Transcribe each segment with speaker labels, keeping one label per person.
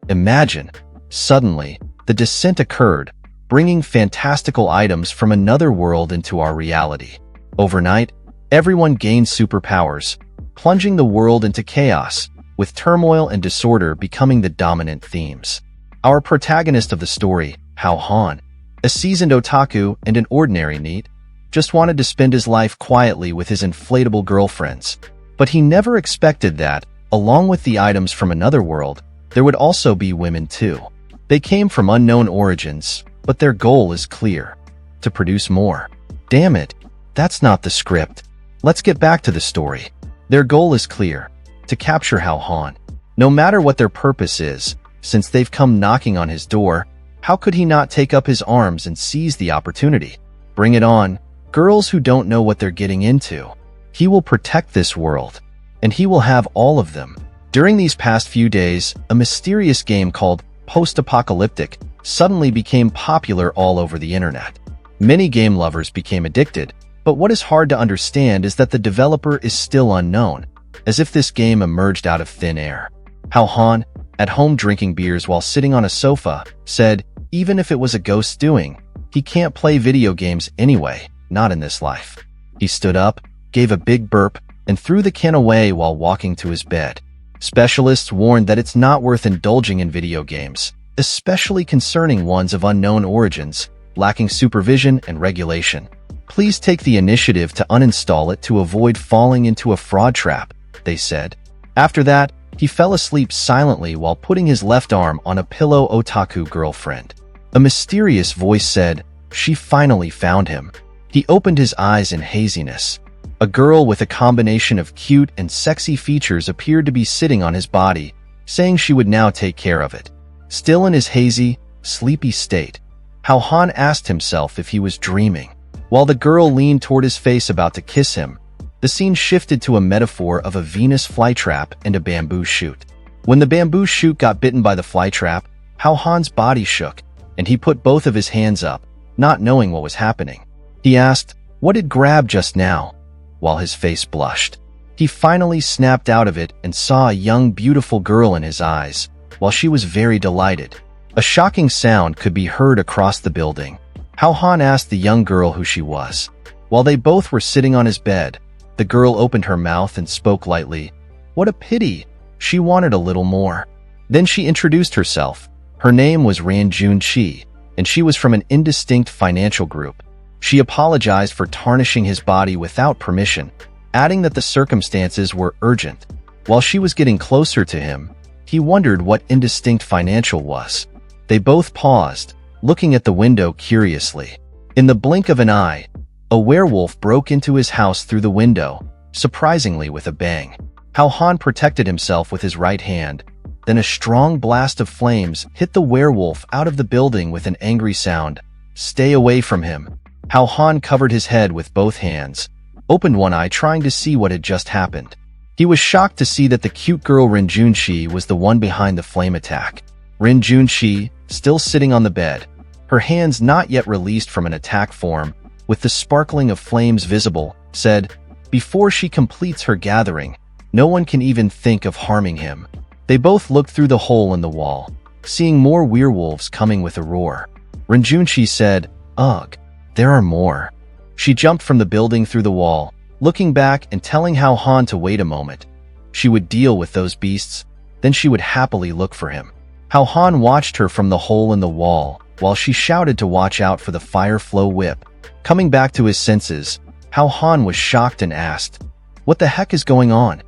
Speaker 1: Imagine. Suddenly, the descent occurred, bringing fantastical items from another world into our reality. Overnight, everyone gained superpowers, plunging the world into chaos, with turmoil and disorder becoming the dominant themes. Our protagonist of the story, Hao Han, a seasoned otaku and an ordinary NEET, just wanted to spend his life quietly with his inflatable girlfriends. But he never expected that, along with the items from another world, there would also be women too. They came from unknown origins, but their goal is clear: to produce more. Damn it, that's not the script. Let's get back to the story. Their goal is clear: to capture Hao Han. No matter what their purpose is, since they've come knocking on his door, how could he not take up his arms and seize the opportunity? Bring it on, girls who don't know what they're getting into. He will protect this world, and he will have all of them. During these past few days, a mysterious game called Post-Apocalyptic suddenly became popular all over the internet. Many game lovers became addicted, but what is hard to understand is that the developer is still unknown, as if this game emerged out of thin air. Hao Han, at home drinking beers while sitting on a sofa, said, even if it was a ghost doing, he can't play video games anyway, not in this life. He stood up, gave a big burp, and threw the can away while walking to his bed. Specialists warned that it's not worth indulging in video games, especially concerning ones of unknown origins, lacking supervision and regulation. Please take the initiative to uninstall it to avoid falling into a fraud trap, they said. After that, he fell asleep silently while putting his left arm on a pillow. Otaku girlfriend. A mysterious voice said, she finally found him. He opened his eyes in haziness. A girl with a combination of cute and sexy features appeared to be sitting on his body, saying she would now take care of it. Still in his hazy, sleepy state, Hao Han asked himself if he was dreaming. While the girl leaned toward his face about to kiss him, the scene shifted to a metaphor of a Venus flytrap and a bamboo shoot. When the bamboo shoot got bitten by the flytrap, Hao Han's body shook, and he put both of his hands up, not knowing what was happening. He asked, "What did grab just now?" while his face blushed. He finally snapped out of it and saw a young, beautiful girl in his eyes, while she was very delighted. A shocking sound could be heard across the building. Hao Han asked the young girl who she was. While they both were sitting on his bed, the girl opened her mouth and spoke lightly. What a pity! She wanted a little more. Then she introduced herself. Her name was Ranjun Chi, and she was from an indistinct financial group. She apologized for tarnishing his body without permission, adding that the circumstances were urgent. While she was getting closer to him, he wondered what indistinct financial was. They both paused, looking at the window curiously. In the blink of an eye, a werewolf broke into his house through the window, surprisingly with a bang. Hao Han protected himself with his right hand. Then a strong blast of flames hit the werewolf out of the building with an angry sound. Stay away from him. Hao Han covered his head with both hands, opened one eye trying to see what had just happened. He was shocked to see that the cute girl Ranjun Chi was the one behind the flame attack. Ranjun Chi, still sitting on the bed, her hands not yet released from an attack form, with the sparkling of flames visible, said, before she completes her gathering, no one can even think of harming him. They both looked through the hole in the wall, seeing more werewolves coming with a roar. Ranjun Chi said, ugh, there are more. She jumped from the building through the wall, looking back and telling Hao Han to wait a moment. She would deal with those beasts, then she would happily look for him. Hao Han watched her from the hole in the wall, while she shouted to watch out for the fire flow whip. Coming back to his senses, Hao Han was shocked and asked, what the heck is going on?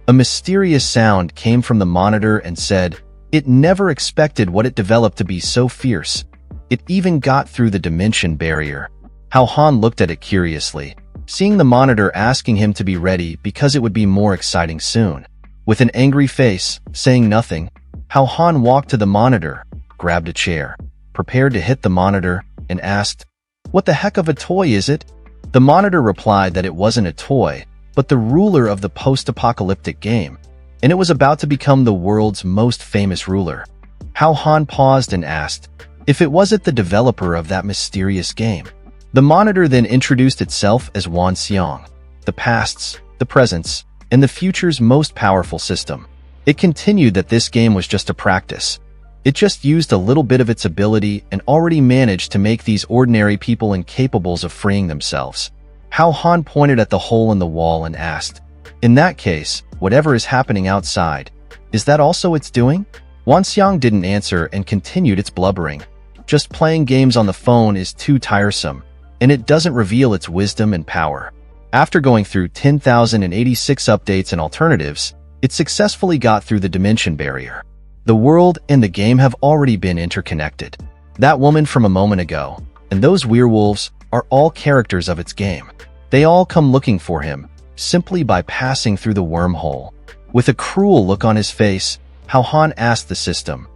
Speaker 1: A mysterious sound came from the monitor and said, it never expected what it developed to be so fierce. It even got through the dimension barrier. Hao Han looked at it curiously, seeing the monitor asking him to be ready because it would be more exciting soon. With an angry face, saying nothing, Hao Han walked to the monitor, grabbed a chair, prepared to hit the monitor, and asked, what the heck of a toy is it? The monitor replied that it wasn't a toy, but the ruler of the post-apocalyptic game, and it was about to become the world's most famous ruler. Hao Han paused and asked, if it wasn't the developer of that mysterious game. The monitor then introduced itself as Wan Xiang, the past's, the present's, and the future's most powerful system. It continued that this game was just a practice, It just used a little bit of its ability and already managed to make these ordinary people incapables of freeing themselves. Hao Han pointed at the hole in the wall and asked, "In that case, whatever is happening outside, is that also its doing?" Wan Xiang didn't answer and continued its blubbering. Just playing games on the phone is too tiresome, and it doesn't reveal its wisdom and power. After going through 10,086 updates and alternatives, it successfully got through the dimension barrier. The world and the game have already been interconnected. That woman from a moment ago, and those werewolves are all characters of its game. They all come looking for him, simply by passing through the wormhole. With a cruel look on his face, Hao Han asked the system,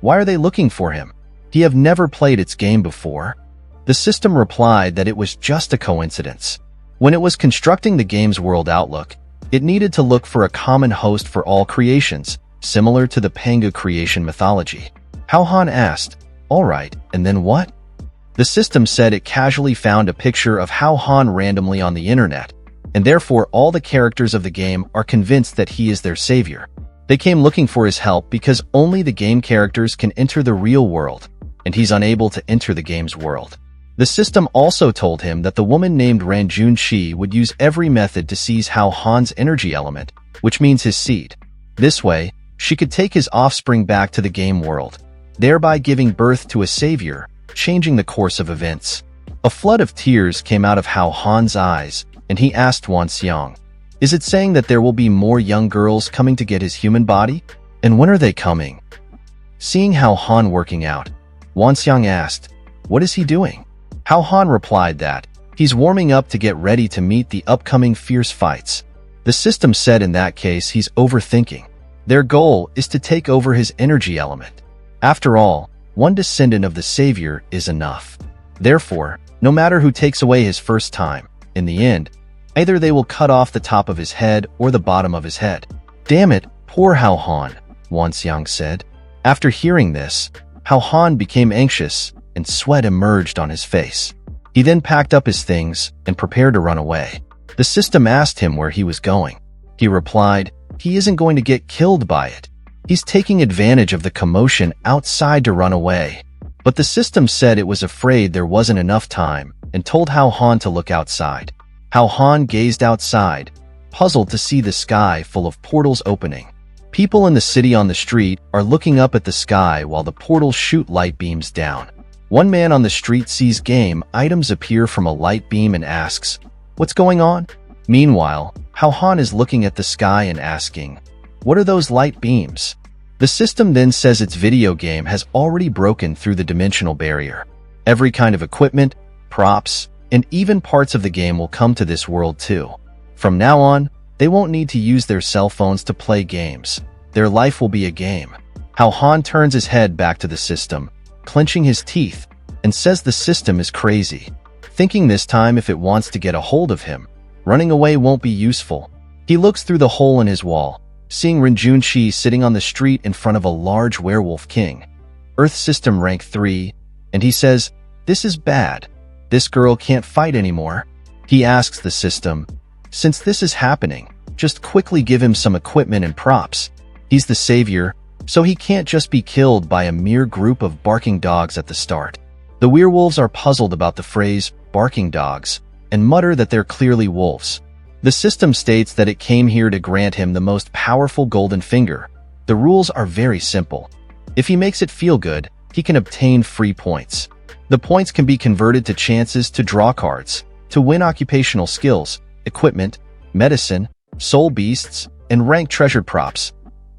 Speaker 1: "Why are they looking for him? He have never played its game before?" The system replied that it was just a coincidence. When it was constructing the game's world outlook, it needed to look for a common host for all creations, similar to the Panga creation mythology. Hao Han asked, "All right, and then what?" The system said it casually found a picture of Hao Han randomly on the internet, and therefore all the characters of the game are convinced that he is their savior. They came looking for his help because only the game characters can enter the real world, and he's unable to enter the game's world. The system also told him that the woman named Ranjun Shi would use every method to seize Hao Han's energy element, which means his seed. This way, she could take his offspring back to the game world, thereby giving birth to a savior, changing the course of events. A flood of tears came out of Hao Han's eyes, and he asked Wan Xiang, "Is it saying that there will be more young girls coming to get his human body? And when are they coming?" Seeing Hao Han working out, Wan Xiang asked, "What is he doing?" Hao Han replied that he's warming up to get ready to meet the upcoming fierce fights. The system said in that case he's overthinking. Their goal is to take over his energy element. After all, one descendant of the savior is enough. Therefore, no matter who takes away his first time, in the end, either they will cut off the top of his head or the bottom of his head. "Damn it, poor Hao Han," Wan Xiang said. After hearing this, Hao Han became anxious and sweat emerged on his face. He then packed up his things and prepared to run away. The system asked him where he was going. He replied, he isn't going to get killed by it. He's taking advantage of the commotion outside to run away. But the system said it was afraid there wasn't enough time and told Hao Han to look outside. Hao Han gazed outside, puzzled to see the sky full of portals opening. People in the city on the street are looking up at the sky while the portals shoot light beams down. One man on the street sees game items appear from a light beam and asks, "What's going on?" Meanwhile, Hao Han is looking at the sky and asking, "What are those light beams?" The system then says its video game has already broken through the dimensional barrier. Every kind of equipment, props, and even parts of the game will come to this world too. From now on, they won't need to use their cell phones to play games. Their life will be a game. Hao Han turns his head back to the system, clenching his teeth, and says the system is crazy. Thinking this time if it wants to get a hold of him, running away won't be useful. He looks through the hole in his wall, seeing Ranjun Shi sitting on the street in front of a large werewolf king. Earth System Rank 3, and he says, "This is bad. This girl can't fight anymore." He asks the system, "Since this is happening, just quickly give him some equipment and props. He's the savior, so he can't just be killed by a mere group of barking dogs at the start." The werewolves are puzzled about the phrase, barking dogs, and mutter that they're clearly wolves. The system states that it came here to grant him the most powerful golden finger. The rules are very simple. If he makes it feel good, he can obtain free points. The points can be converted to chances to draw cards, to win occupational skills, equipment, medicine, soul beasts, and rank treasured props.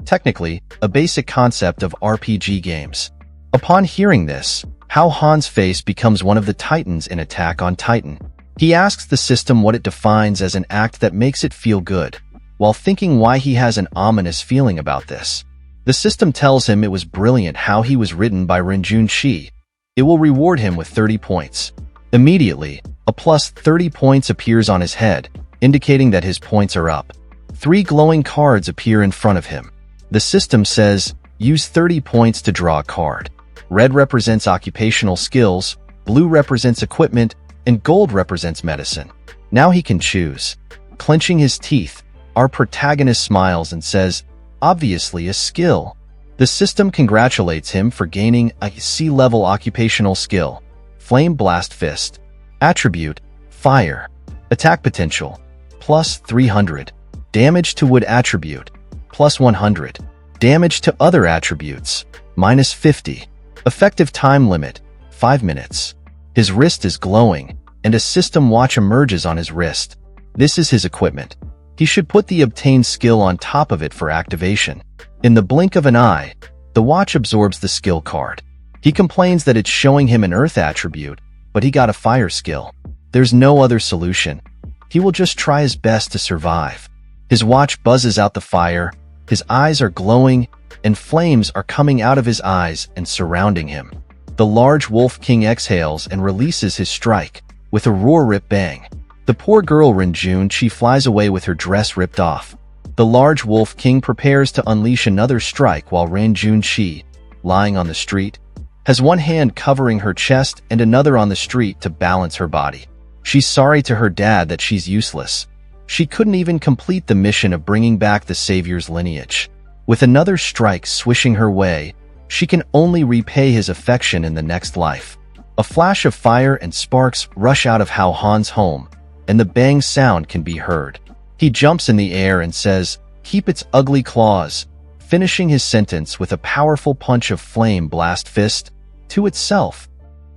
Speaker 1: Technically, a basic concept of RPG games. Upon hearing this, Hao Han's face becomes one of the titans in Attack on Titan. He asks the system what it defines as an act that makes it feel good, while thinking why he has an ominous feeling about this. The system tells him it was brilliant how he was written by Ranjun Shi. It will reward him with 30 points. Immediately, a plus 30 points appears on his head, indicating that his points are up. 3 glowing cards appear in front of him. The system says, use 30 points to draw a card. Red represents occupational skills, blue represents equipment, and gold represents medicine. Now he can choose. Clenching his teeth, our protagonist smiles and says, obviously a skill. The system congratulates him for gaining a C-level occupational skill, Flame Blast Fist. Attribute, Fire. Attack potential, plus 300. Damage to wood attribute, plus 100. Damage to other attributes, minus 50. Effective time limit, 5 minutes. His wrist is glowing, and a system watch emerges on his wrist. This is his equipment. He should put the obtained skill on top of it for activation. In the blink of an eye, the watch absorbs the skill card. He complains that it's showing him an earth attribute, but he got a fire skill. There's no other solution. He will just try his best to survive. His watch buzzes out the fire, his eyes are glowing, and flames are coming out of his eyes and surrounding him. The large Wolf King exhales and releases his strike, with a roar-rip bang. The poor girl Renjun Chi flies away with her dress ripped off. The large Wolf King prepares to unleash another strike while Renjun Chi, lying on the street, has one hand covering her chest and another on the street to balance her body. She's sorry to her dad that she's useless. She couldn't even complete the mission of bringing back the Savior's lineage. With another strike swishing her way, she can only repay his affection in the next life. A flash of fire and sparks rush out of Hao Han's home, and the bang sound can be heard. He jumps in the air and says, "Keep its ugly claws," finishing his sentence with a powerful punch of Flame Blast Fist to itself.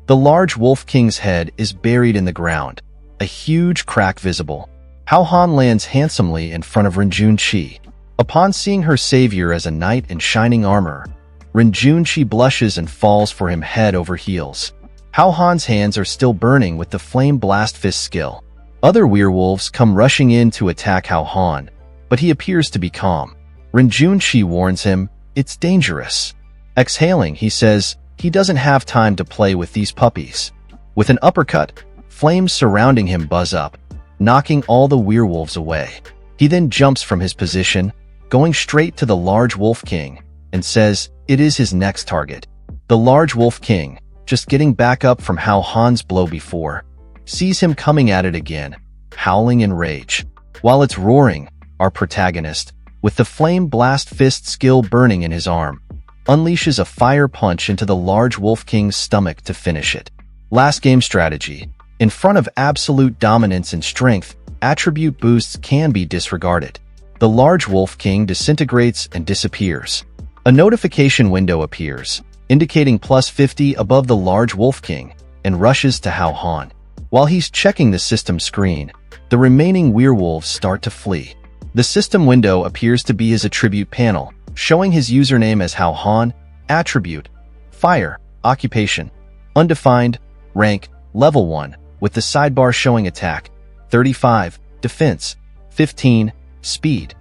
Speaker 1: The large Wolf King's head is buried in the ground, a huge crack visible. Hao Han lands handsomely in front of Renjun Chi. Upon seeing her savior as a knight in shining armor, Renjun Chi blushes and falls for him head over heels. Hao Han's hands are still burning with the Flame Blast Fist skill. Other werewolves come rushing in to attack Hao Han, but he appears to be calm. Renjun Chi warns him, "It's dangerous." Exhaling, he says he doesn't have time to play with these puppies. With an uppercut, flames surrounding him buzz up, knocking all the werewolves away. He then jumps from his position, going straight to the large Wolf King, and says it is his next target. The large Wolf King, just getting back up from Hao Han's blow before, sees him coming at it again, howling in rage. While it's roaring, our protagonist, with the Flame Blast Fist skill burning in his arm, unleashes a fire punch into the large Wolf King's stomach to finish it. Last game strategy. In front of absolute dominance and strength, attribute boosts can be disregarded. The large Wolf King disintegrates and disappears. A notification window appears, indicating plus 50 above the large Wolf King, and rushes to Hao Han. While he's checking the system screen, the remaining werewolves start to flee. The system window appears to be his attribute panel, showing his username as Hao Han, attribute, fire, occupation, undefined, rank, level 1, with the sidebar showing attack, 35, defense, 15, speed,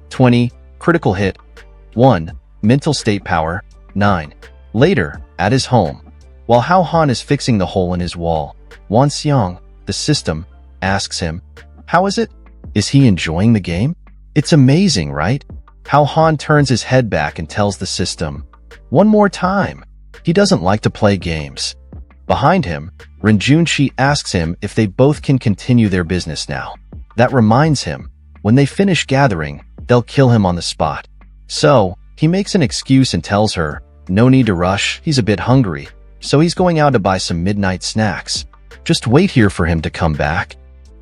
Speaker 1: 20, critical hit, 1, mental state power, 9. Later, at his home, while Hao Han is fixing the hole in his wall, Wan Xiang, the system, asks him, "How is it? Is he enjoying the game? It's amazing, right?" Hao Han turns his head back and tells the system, "One more time." He doesn't like to play games. Behind him, Renjun Chi asks him if they both can continue their business now. That reminds him, when they finish gathering, they'll kill him on the spot. So, he makes an excuse and tells her, no need to rush, he's a bit hungry, so he's going out to buy some midnight snacks. Just wait here for him to come back.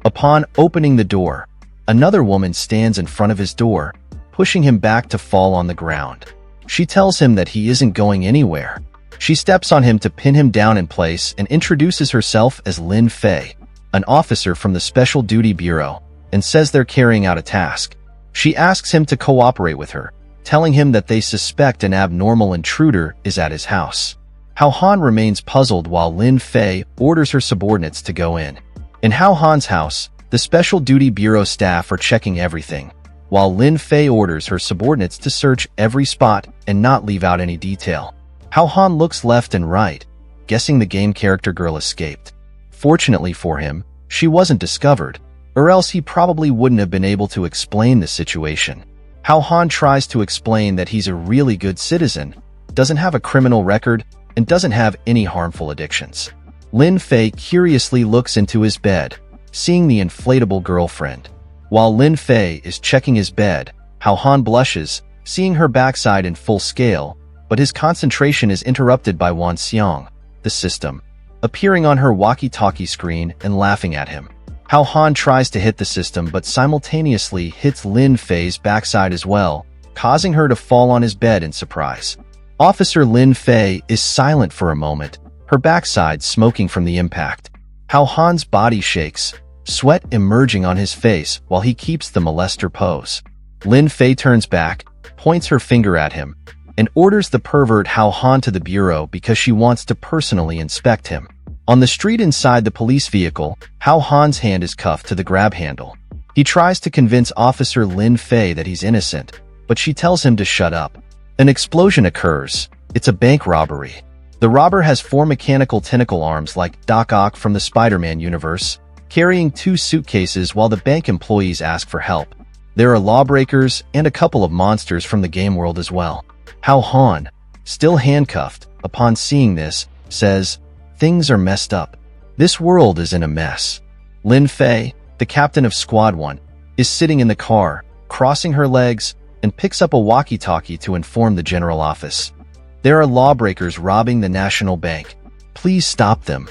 Speaker 1: Upon opening the door, another woman stands in front of his door, pushing him back to fall on the ground. She tells him that he isn't going anywhere. She steps on him to pin him down in place and introduces herself as Lin Fei, an officer from the Special Duty Bureau, and says they're carrying out a task. She asks him to cooperate with her, telling him that they suspect an abnormal intruder is at his house. Hao Han remains puzzled while Lin Fei orders her subordinates to go in. In Hao Han's house, the Special Duty Bureau staff are checking everything, while Lin Fei orders her subordinates to search every spot and not leave out any detail. Hao Han looks left and right, guessing the game character girl escaped. Fortunately for him, she wasn't discovered, or else he probably wouldn't have been able to explain the situation. Hao Han tries to explain that he's a really good citizen, doesn't have a criminal record, and doesn't have any harmful addictions. Lin Fei curiously looks into his bed, seeing the inflatable girlfriend. While Lin Fei is checking his bed, Hao Han blushes, seeing her backside in full scale, but his concentration is interrupted by Wan Xiang, the system, appearing on her walkie-talkie screen and laughing at him. Hao Han tries to hit the system but simultaneously hits Lin Fei's backside as well, causing her to fall on his bed in surprise. Officer Lin Fei is silent for a moment, her backside smoking from the impact. Hao Han's body shakes, sweat emerging on his face while he keeps the molester pose. Lin Fei turns back, points her finger at him, and orders the pervert Hao Han to the bureau because she wants to personally inspect him. On the street inside the police vehicle, Hao Han's hand is cuffed to the grab handle. He tries to convince Officer Lin Fei that he's innocent, but she tells him to shut up. An explosion occurs. It's a bank robbery. The robber has 4 mechanical tentacle arms like Doc Ock from the Spider-Man universe, carrying 2 suitcases while the bank employees ask for help. There are lawbreakers and a couple of monsters from the game world as well. Hao Han, still handcuffed, upon seeing this, says, "Things are messed up. This world is in a mess." Lin Fei, the captain of Squad 1, is sitting in the car, crossing her legs, and picks up a walkie-talkie to inform the general office. There are lawbreakers robbing the National Bank. Please stop them.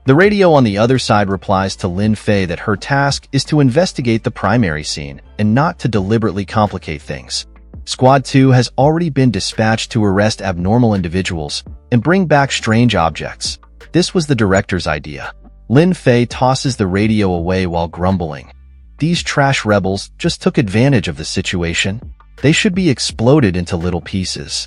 Speaker 1: The radio on the other side replies to Lin Fei that her task is to investigate the primary scene and not to deliberately complicate things. Squad 2 has already been dispatched to arrest abnormal individuals and bring back strange objects. This was the director's idea. Lin Fei tosses the radio away while grumbling. These trash rebels just took advantage of the situation. They should be exploded into little pieces.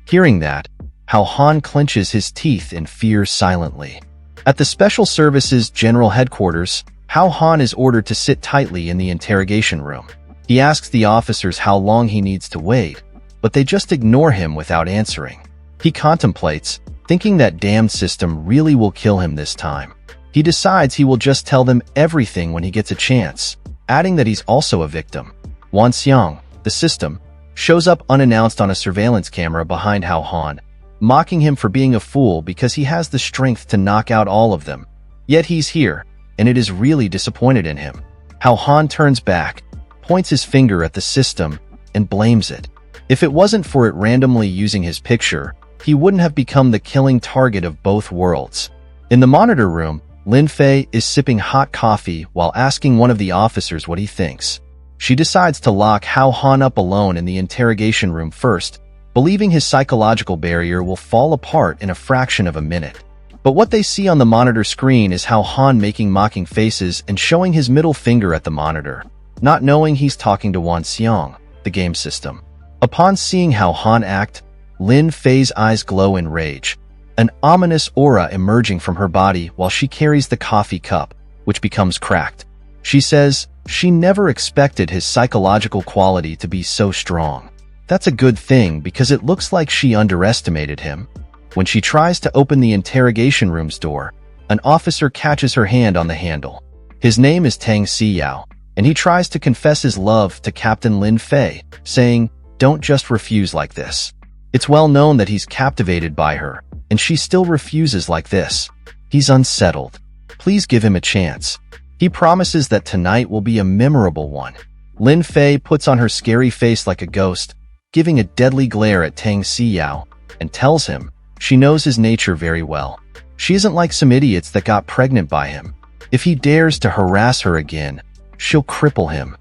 Speaker 1: Hearing that, Hao Han clenches his teeth in fear silently. At the Special Services General Headquarters, Hao Han is ordered to sit tightly in the interrogation room. He asks the officers how long he needs to wait, but they just ignore him without answering. He contemplates, thinking that damned system really will kill him this time. He decides he will just tell them everything when he gets a chance, adding that he's also a victim. Wan Xiang, the system, shows up unannounced on a surveillance camera behind Hao Han, mocking him for being a fool because he has the strength to knock out all of them. Yet he's here, and it is really disappointed in him. Hao Han turns back, points his finger at the system, and blames it. If it wasn't for it randomly using his picture, he wouldn't have become the killing target of both worlds. In the monitor room, Lin Fei is sipping hot coffee while asking one of the officers what he thinks. She decides to lock Hao Han up alone in the interrogation room first, believing his psychological barrier will fall apart in a fraction of a minute. But what they see on the monitor screen is Hao Han making mocking faces and showing his middle finger at the monitor, not knowing he's talking to Wan Xiang, the game system. Upon seeing Hao Han act, Lin Fei's eyes glow in rage, an ominous aura emerging from her body while she carries the coffee cup, which becomes cracked. She says she never expected his psychological quality to be so strong. That's a good thing because it looks like she underestimated him. When she tries to open the interrogation room's door, an officer catches her hand on the handle. His name is Tang Siyao, and he tries to confess his love to Captain Lin Fei, saying, "Don't just refuse like this." It's well known that he's captivated by her, and she still refuses like this. He's unsettled. Please give him a chance. He promises that tonight will be a memorable one. Lin Fei puts on her scary face like a ghost, giving a deadly glare at Tang Siyao, and tells him she knows his nature very well. She isn't like some idiots that got pregnant by him. If he dares to harass her again, she'll cripple him.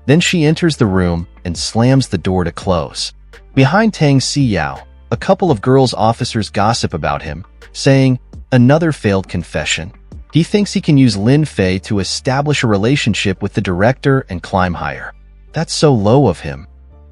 Speaker 1: Then she enters the room and slams the door to close. Behind Tang Siyao, a couple of girls' officers gossip about him, saying, "Another failed confession." He thinks he can use Lin Fei to establish a relationship with the director and climb higher. That's so low of him.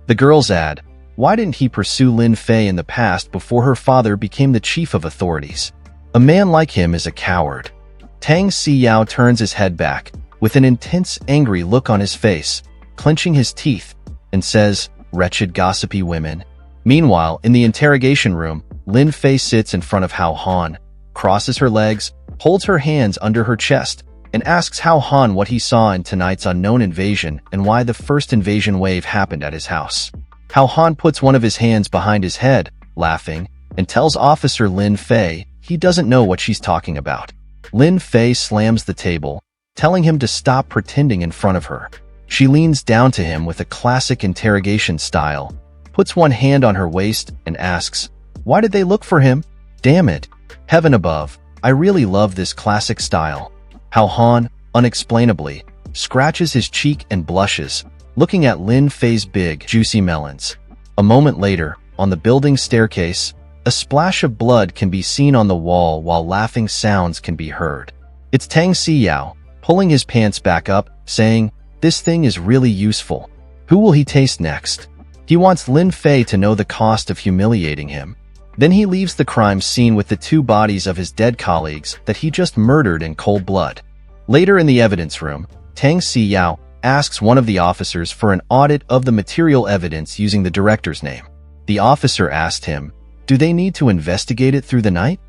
Speaker 1: The girls add, why didn't he pursue Lin Fei in the past before her father became the chief of authorities? A man like him is a coward. Tang Siyao turns his head back, with an intense, angry look on his face, clenching his teeth, and says, "Wretched gossipy women." Meanwhile, in the interrogation room, Lin Fei sits in front of Hao Han, crosses her legs, holds her hands under her chest, and asks Hao Han what he saw in tonight's unknown invasion and why the first invasion wave happened at his house. Hao Han puts one of his hands behind his head, laughing, and tells Officer Lin Fei he doesn't know what she's talking about. Lin Fei slams the table, telling him to stop pretending in front of her. She leans down to him with a classic interrogation style, puts one hand on her waist, and asks, Why did they look for him? Damn it. Heaven above, I really love this classic style. Hao Han, unexplainably, scratches his cheek and blushes, looking at Lin Fei's big, juicy melons. A moment later, on the building staircase, a splash of blood can be seen on the wall while laughing sounds can be heard. It's Tang Siyao, pulling his pants back up, saying, "This thing is really useful. Who will he taste next?" He wants Lin Fei to know the cost of humiliating him. Then he leaves the crime scene with the two bodies of his dead colleagues that he just murdered in cold blood. Later in the evidence room, Tang Siyao asks one of the officers for an audit of the material evidence using the director's name. The officer asked him, "Do they need to investigate it through the night?"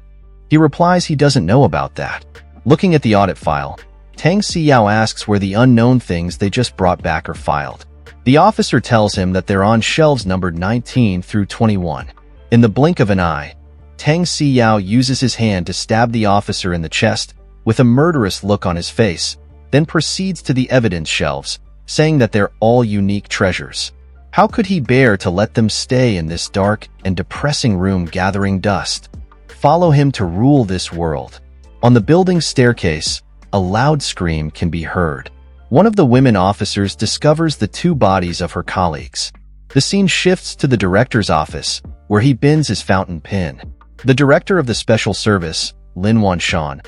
Speaker 1: He replies he doesn't know about that. Looking at the audit file, Tang Siyao asks where the unknown things they just brought back are filed. The officer tells him that they're on shelves numbered 19 through 21. In the blink of an eye, Tang Siyao uses his hand to stab the officer in the chest with a murderous look on his face, then proceeds to the evidence shelves, saying that they're all unique treasures. How could he bear to let them stay in this dark and depressing room gathering dust? Follow him to rule this world. On the building staircase, a loud scream can be heard. One of the women officers discovers the two bodies of her colleagues. The scene shifts to the director's office, where he bins his fountain pen. The director of the special service, Wan Xiang,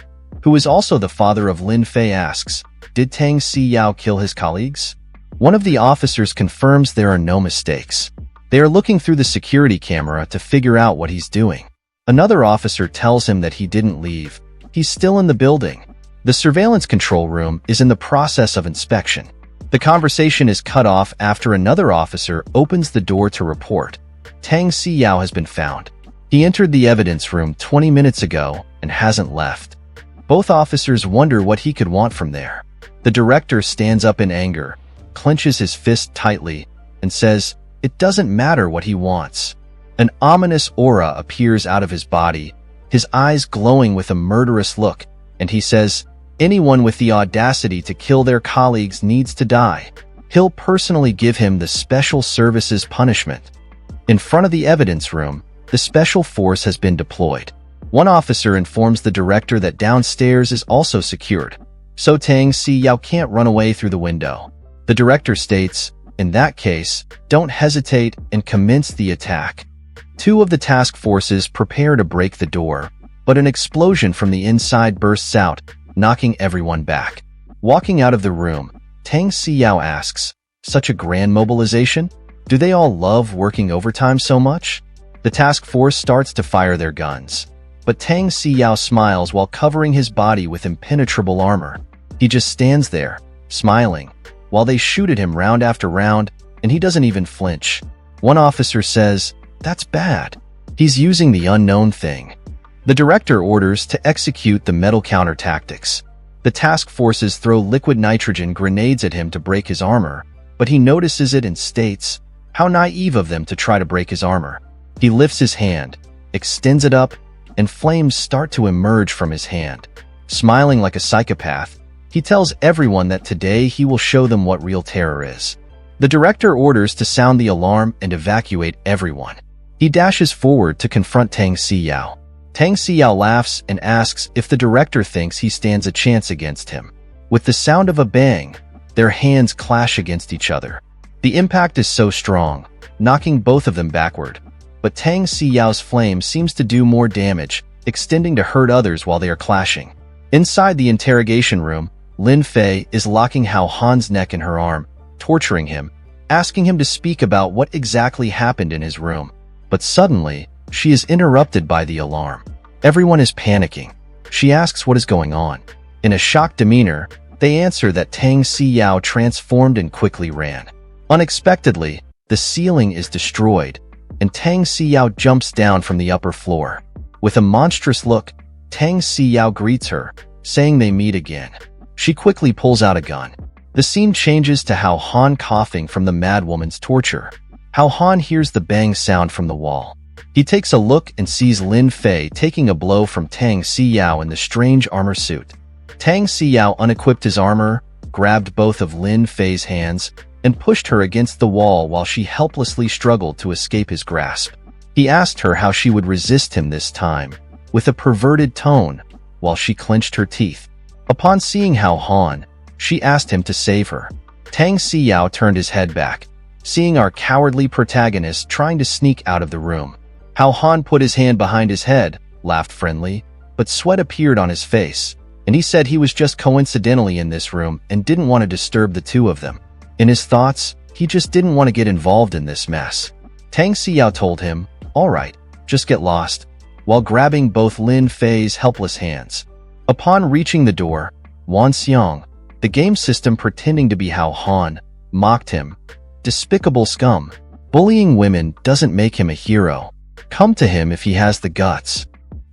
Speaker 1: who is also the father of Lin Fei, asks, "Did Tang Siyao kill his colleagues?" One of the officers confirms there are no mistakes. They are looking through the security camera to figure out what he's doing. Another officer tells him that he didn't leave. He's still in the building. The surveillance control room is in the process of inspection. The conversation is cut off after another officer opens the door to report. Tang Siyao has been found. He entered the evidence room 20 minutes ago and hasn't left. Both officers wonder what he could want from there. The director stands up in anger, clenches his fist tightly, and says, "It doesn't matter what he wants." An ominous aura appears out of his body, his eyes glowing with a murderous look, and he says, "Anyone with the audacity to kill their colleagues needs to die. He'll personally give him the special services punishment." In front of the evidence room, the special force has been deployed. One officer informs the director that downstairs is also secured, so Tang Siyao can't run away through the window. The director states, "In that case, don't hesitate and commence the attack." Two of the task forces prepare to break the door, but an explosion from the inside bursts out, knocking everyone back. Walking out of the room, Tang Siyao asks, "Such a grand mobilization? Do they all love working overtime so much?" The task force starts to fire their guns, but Tang Siyao smiles while covering his body with impenetrable armor. He just stands there, smiling, while they shoot at him round after round, and he doesn't even flinch. One officer says, "That's bad. He's using the unknown thing." The director orders to execute the metal counter tactics. The task forces throw liquid nitrogen grenades at him to break his armor, but he notices it and states, "How naive of them to try to break his armor." He lifts his hand, extends it up, and flames start to emerge from his hand. Smiling like a psychopath, he tells everyone that today he will show them what real terror is. The director orders to sound the alarm and evacuate everyone. He dashes forward to confront Tang Siyao. Tang Siyao laughs and asks if the director thinks he stands a chance against him. With the sound of a bang, their hands clash against each other. The impact is so strong, knocking both of them backward. But Tang Siyao's flame seems to do more damage, extending to hurt others while they are clashing. Inside the interrogation room, Lin Fei is locking Hao Han's neck in her arm, torturing him, asking him to speak about what exactly happened in his room. But suddenly, she is interrupted by the alarm. Everyone is panicking. She asks what is going on. In a shocked demeanor, they answer that Tang Siyao transformed and quickly ran. Unexpectedly, the ceiling is destroyed, and Tang Siyao jumps down from the upper floor. With a monstrous look, Tang Siyao greets her, saying they meet again. She quickly pulls out a gun. The scene changes to Hao Han coughing from the madwoman's torture. Hao Han hears the bang sound from the wall. He takes a look and sees Lin Fei taking a blow from Tang Siyao in the strange armor suit. Tang Siyao unequipped his armor, grabbed both of Lin Fei's hands, and pushed her against the wall while she helplessly struggled to escape his grasp. He asked her how she would resist him this time, with a perverted tone, while she clenched her teeth. Upon seeing Hao Han, she asked him to save her. Tang Siyao turned his head back, seeing our cowardly protagonist trying to sneak out of the room. Hao Han put his hand behind his head, laughed friendly, but sweat appeared on his face, and he said he was just coincidentally in this room and didn't want to disturb the two of them. In his thoughts, he just didn't want to get involved in this mess. Tang Siyao told him, "All right, just get lost," while grabbing both Lin Fei's helpless hands. Upon reaching the door, Wan Xiang, the game system pretending to be Hao Han, mocked him. "Despicable scum. Bullying women doesn't make him a hero. Come to him if he has the guts."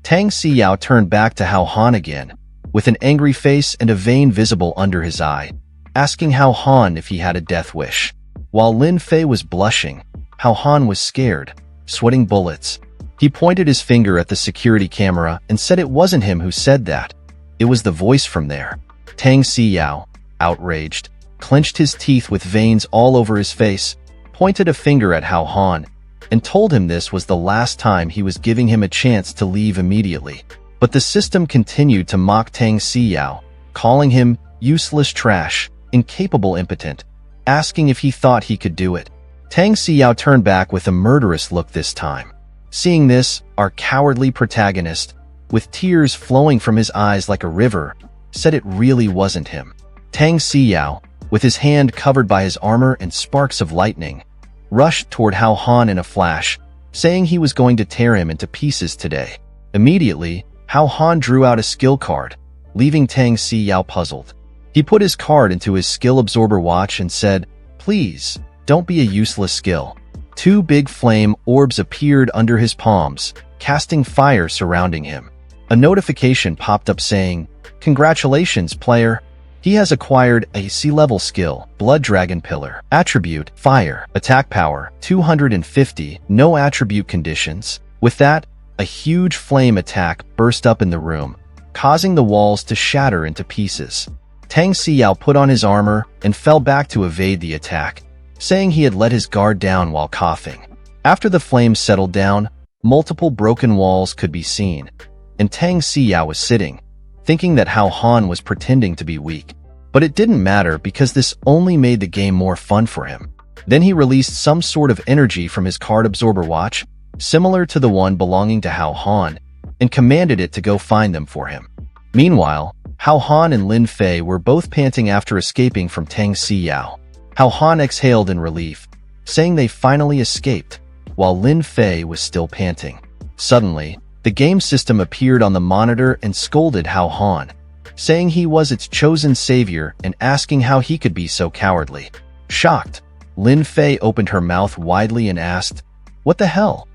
Speaker 1: Tang Siyao turned back to Hao Han again, with an angry face and a vein visible under his eye, asking Hao Han if he had a death wish. While Lin Fei was blushing, Hao Han was scared, sweating bullets. He pointed his finger at the security camera and said it wasn't him who said that. It was the voice from there. Tang Siyao, outraged, clenched his teeth with veins all over his face, pointed a finger at Hao Han, and told him this was the last time he was giving him a chance to leave immediately. But the system continued to mock Tang Siyao, calling him useless trash, incapable impotent, asking if he thought he could do it. Tang Siyao turned back with a murderous look this time. Seeing this, our cowardly protagonist, with tears flowing from his eyes like a river, said it really wasn't him. Tang Siyao, with his hand covered by his armor and sparks of lightning, rushed toward Hao Han in a flash, saying he was going to tear him into pieces today. Immediately, Hao Han drew out a skill card, leaving Tang Siyao puzzled. He put his card into his skill absorber watch and said, "Please, don't be a useless skill." Two big flame orbs appeared under his palms, casting fire surrounding him. A notification popped up saying, "Congratulations, player. He has acquired a C-level skill, Blood Dragon Pillar. Attribute, Fire. Attack power, 250. No attribute conditions." With that, a huge flame attack burst up in the room, causing the walls to shatter into pieces. Tang Siyao put on his armor and fell back to evade the attack, saying he had let his guard down while coughing. After the flames settled down, multiple broken walls could be seen, and Tang Siyao was sitting, thinking that Hao Han was pretending to be weak. But it didn't matter because this only made the game more fun for him. Then he released some sort of energy from his card absorber watch, similar to the one belonging to Hao Han, and commanded it to go find them for him. Meanwhile, Hao Han and Lin Fei were both panting after escaping from Tang Siyao. Hao Han exhaled in relief, saying they finally escaped, while Lin Fei was still panting. Suddenly, the game system appeared on the monitor and scolded Hao Han, saying he was its chosen savior and asking how he could be so cowardly. Shocked, Lin Fei opened her mouth widely and asked, "What the hell?"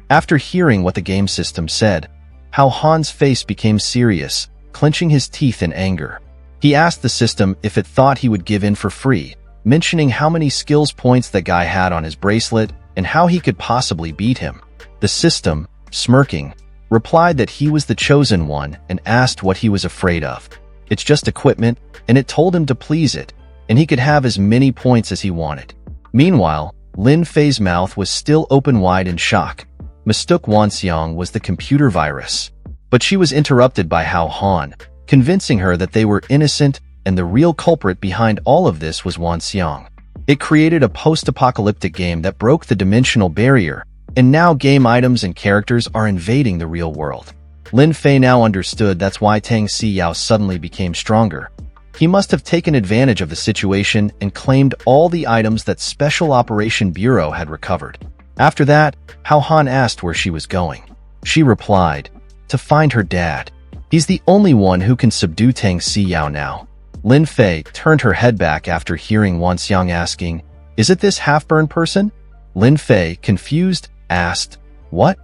Speaker 1: After hearing what the game system said, Hao Han's face became serious, clenching his teeth in anger. He asked the system if it thought he would give in for free, mentioning how many skills points that guy had on his bracelet and how he could possibly beat him. The system, smirking, replied that he was the chosen one and asked what he was afraid of. It's just equipment, and it told him to please it, and he could have as many points as he wanted. Meanwhile, Lin Fei's mouth was still open wide in shock. Mistook Wan Xiang was the computer virus. But she was interrupted by Hao Han, convincing her that they were innocent and the real culprit behind all of this was Wan Xiang. It created a post-apocalyptic game that broke the dimensional barrier, and now game items and characters are invading the real world. Lin Fei now understood that's why Tang Siyao suddenly became stronger. He must have taken advantage of the situation and claimed all the items that Special Operation Bureau had recovered. After that, Hao Han asked where she was going. She replied, "To find her dad. He's the only one who can subdue Tang Siyao now." Lin Fei turned her head back after hearing Wan Xiang asking, "Is it this half-burned person?" Lin Fei, confused, asked, "What?"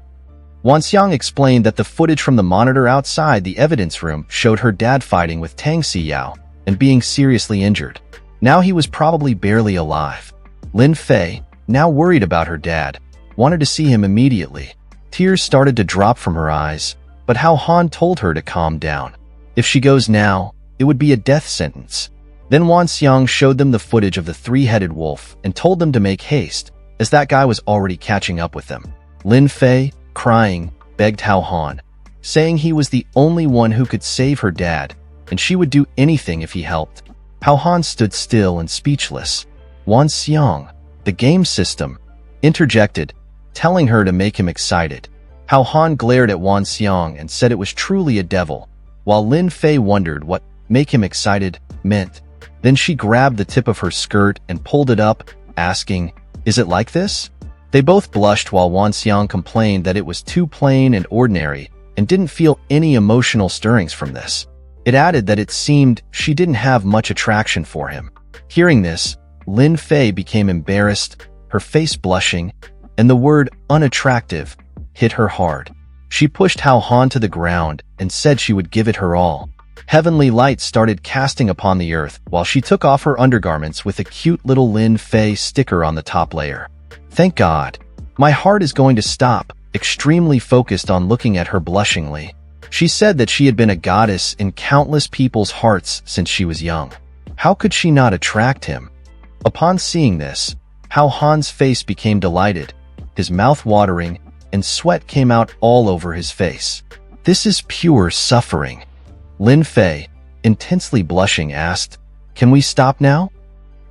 Speaker 1: Wan Xiang explained that the footage from the monitor outside the evidence room showed her dad fighting with Tang Siyao and being seriously injured. Now he was probably barely alive. Lin Fei, now worried about her dad, wanted to see him immediately. Tears started to drop from her eyes, but Hao Han told her to calm down. If she goes now, it would be a death sentence. Then Wan Xiang showed them the footage of the three-headed wolf and told them to make haste, as that guy was already catching up with them. Lin Fei, crying, begged Hao Han, saying he was the only one who could save her dad, and she would do anything if he helped. Hao Han stood still and speechless. Wan Xiang, the game system, interjected, telling her to make him excited. Hao Han glared at Wan Xiang and said it was truly a devil, while Lin Fei wondered what "make him excited" meant. Then she grabbed the tip of her skirt and pulled it up, asking, "Is it like this?" They both blushed while Wan Xiang complained that it was too plain and ordinary and didn't feel any emotional stirrings from this. It added that it seemed she didn't have much attraction for him. Hearing this, Lin Fei became embarrassed, her face blushing, and the word unattractive hit her hard. She pushed Hao Han to the ground and said she would give it her all. Heavenly light started casting upon the earth while she took off her undergarments with a cute little Lin Fei sticker on the top layer. Thank God. My heart is going to stop, extremely focused on looking at her blushingly. She said that she had been a goddess in countless people's hearts since she was young. How could she not attract him? Upon seeing this, Hao Han's face became delighted, his mouth watering, and sweat came out all over his face. This is pure suffering. Lin Fei, intensely blushing, asked, "Can we stop now?"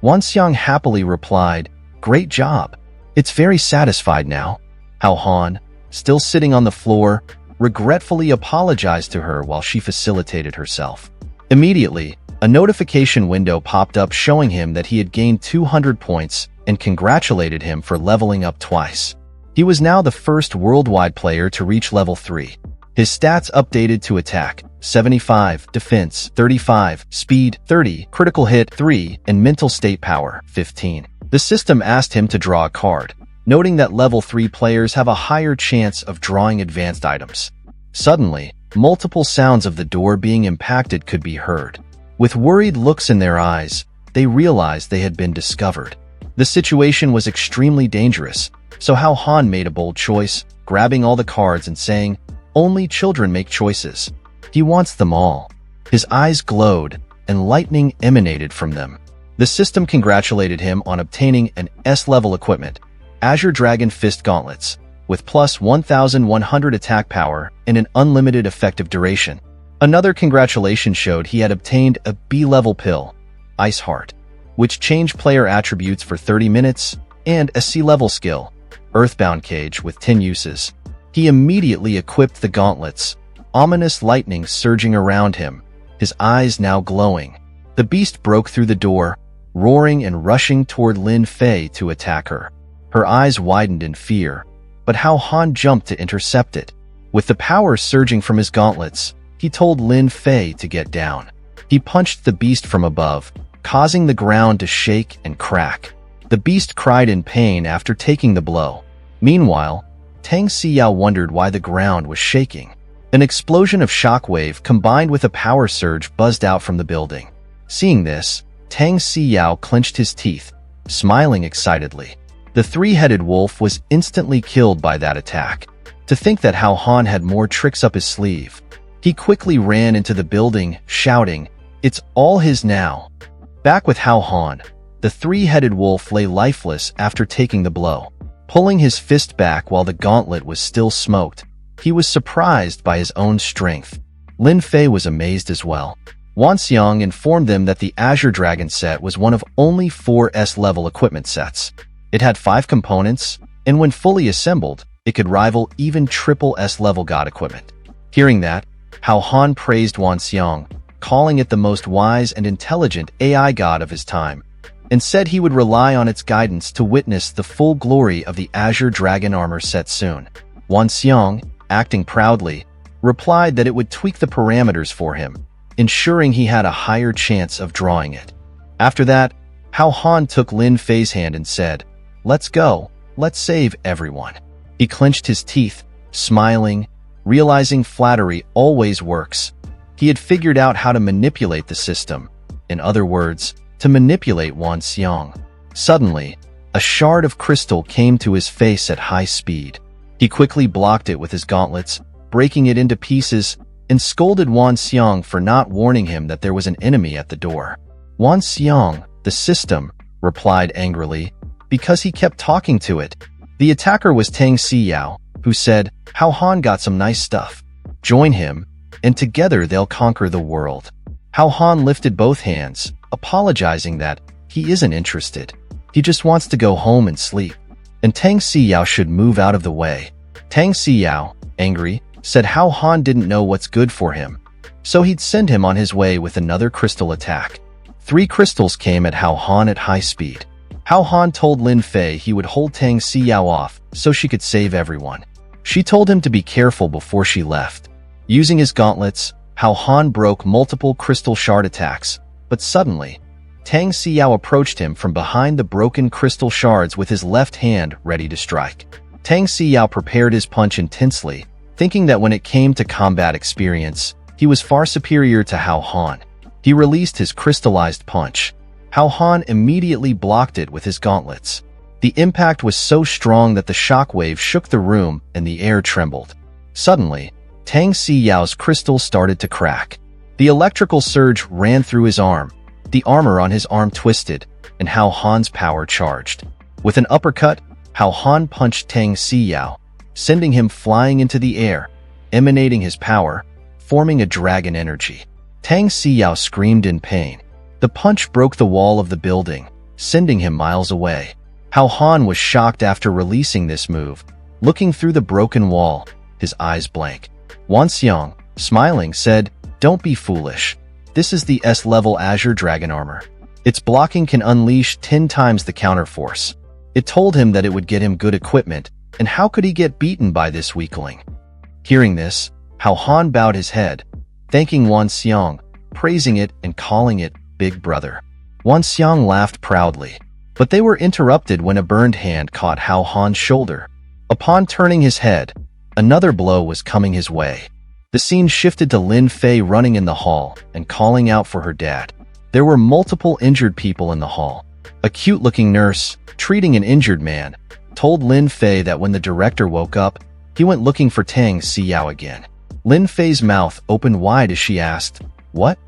Speaker 1: Wan Xiang happily replied, "Great job. It's very satisfied now." Hao Han, still sitting on the floor, regretfully apologized to her while she facilitated herself. Immediately, a notification window popped up showing him that he had gained 200 points and congratulated him for leveling up twice. He was now the first worldwide player to reach level 3. His stats updated to attack 75, defense 35, speed 30, critical hit 3, and mental state power 15. The system asked him to draw a card, noting that level 3 players have a higher chance of drawing advanced items. Suddenly, multiple sounds of the door being impacted could be heard. With worried looks in their eyes, they realized they had been discovered. The situation was extremely dangerous, so Hao Han made a bold choice, grabbing all the cards and saying, "Only children make choices. He wants them all." His eyes glowed, and lightning emanated from them. The system congratulated him on obtaining an S-level equipment, Azure Dragon Fist Gauntlets, with plus 1,100 attack power and an unlimited effective duration. Another congratulation showed he had obtained a B-level pill, Ice Heart, which changed player attributes for 30 minutes, and a C-level skill, Earthbound Cage, with 10 uses. He immediately equipped the gauntlets, ominous lightning surging around him, his eyes now glowing. The beast broke through the door, roaring and rushing toward Lin Fei to attack her. Her eyes widened in fear, but Hao Han jumped to intercept it. With the power surging from his gauntlets, he told Lin Fei to get down. He punched the beast from above, causing the ground to shake and crack. The beast cried in pain after taking the blow. Meanwhile, Tang Siyao wondered why the ground was shaking. An explosion of shockwave combined with a power surge buzzed out from the building. Seeing this, Tang Siyao clenched his teeth, smiling excitedly. The three-headed wolf was instantly killed by that attack. To think that Hao Han had more tricks up his sleeve. He quickly ran into the building, shouting, "It's all his now." Back with Hao Han, the three-headed wolf lay lifeless after taking the blow. Pulling his fist back while the gauntlet was still smoked, he was surprised by his own strength. Lin Fei was amazed as well. Wan Xiang informed them that the Azure Dragon set was one of only 4 S-level equipment sets. It had 5 components, and when fully assembled, it could rival even triple S-level god equipment. Hearing that, Hao Han praised Wan Xiang, calling it the most wise and intelligent AI god of his time, and said he would rely on its guidance to witness the full glory of the Azure Dragon armor set soon. Wan Xiang, acting proudly, replied that it would tweak the parameters for him, ensuring he had a higher chance of drawing it. After that, Hao Han took Lin Fei's hand and said, "Let's go, let's save everyone." He clenched his teeth, smiling, realizing flattery always works. He had figured out how to manipulate the system, in other words, to manipulate Wan Xiang. Suddenly, a shard of crystal came to his face at high speed. He quickly blocked it with his gauntlets, breaking it into pieces, and scolded Wan Xiang for not warning him that there was an enemy at the door. Wan Xiang, the system, replied angrily, because he kept talking to it. The attacker was Tang Siyao, who said, "Hao Han got some nice stuff. Join him, and together they'll conquer the world." Hao Han lifted both hands, apologizing that he isn't interested. He just wants to go home and sleep. And Tang Siyao should move out of the way. Tang Siyao, angry, said Hao Han didn't know what's good for him, so he'd send him on his way with another crystal attack. 3 crystals came at Hao Han at high speed. Hao Han told Lin Fei he would hold Tang Siyao off so she could save everyone. She told him to be careful before she left. Using his gauntlets, Hao Han broke multiple crystal shard attacks, but suddenly, Tang Siyao approached him from behind the broken crystal shards with his left hand ready to strike. Tang Siyao prepared his punch intensely, thinking that when it came to combat experience, he was far superior to Hao Han. He released his crystallized punch. Hao Han immediately blocked it with his gauntlets. The impact was so strong that the shockwave shook the room and the air trembled. Suddenly, Tang Siyao's crystal started to crack. The electrical surge ran through his arm. The armor on his arm twisted, and Hao Han's power charged. With an uppercut, Hao Han punched Tang Siyao, sending him flying into the air, emanating his power, forming a dragon energy. Tang Siyao screamed in pain. The punch broke the wall of the building, sending him miles away. Hao Han was shocked after releasing this move, looking through the broken wall, his eyes blank. Wan Xiang, smiling, said, "Don't be foolish. This is the S-level Azure Dragon Armor. Its blocking can unleash 10 times the counterforce." It told him that it would get him good equipment, and how could he get beaten by this weakling? Hearing this, Hao Han bowed his head, thanking Wan Xiang, praising it and calling it Big Brother. Wan Xiang laughed proudly, but they were interrupted when a burned hand caught Hao Han's shoulder. Upon turning his head, another blow was coming his way. The scene shifted to Lin Fei running in the hall and calling out for her dad. There were multiple injured people in the hall. A cute-looking nurse, treating an injured man, told Lin Fei that when the director woke up, he went looking for Tang Siyao again. Lin Fei's mouth opened wide as she asked, "What?"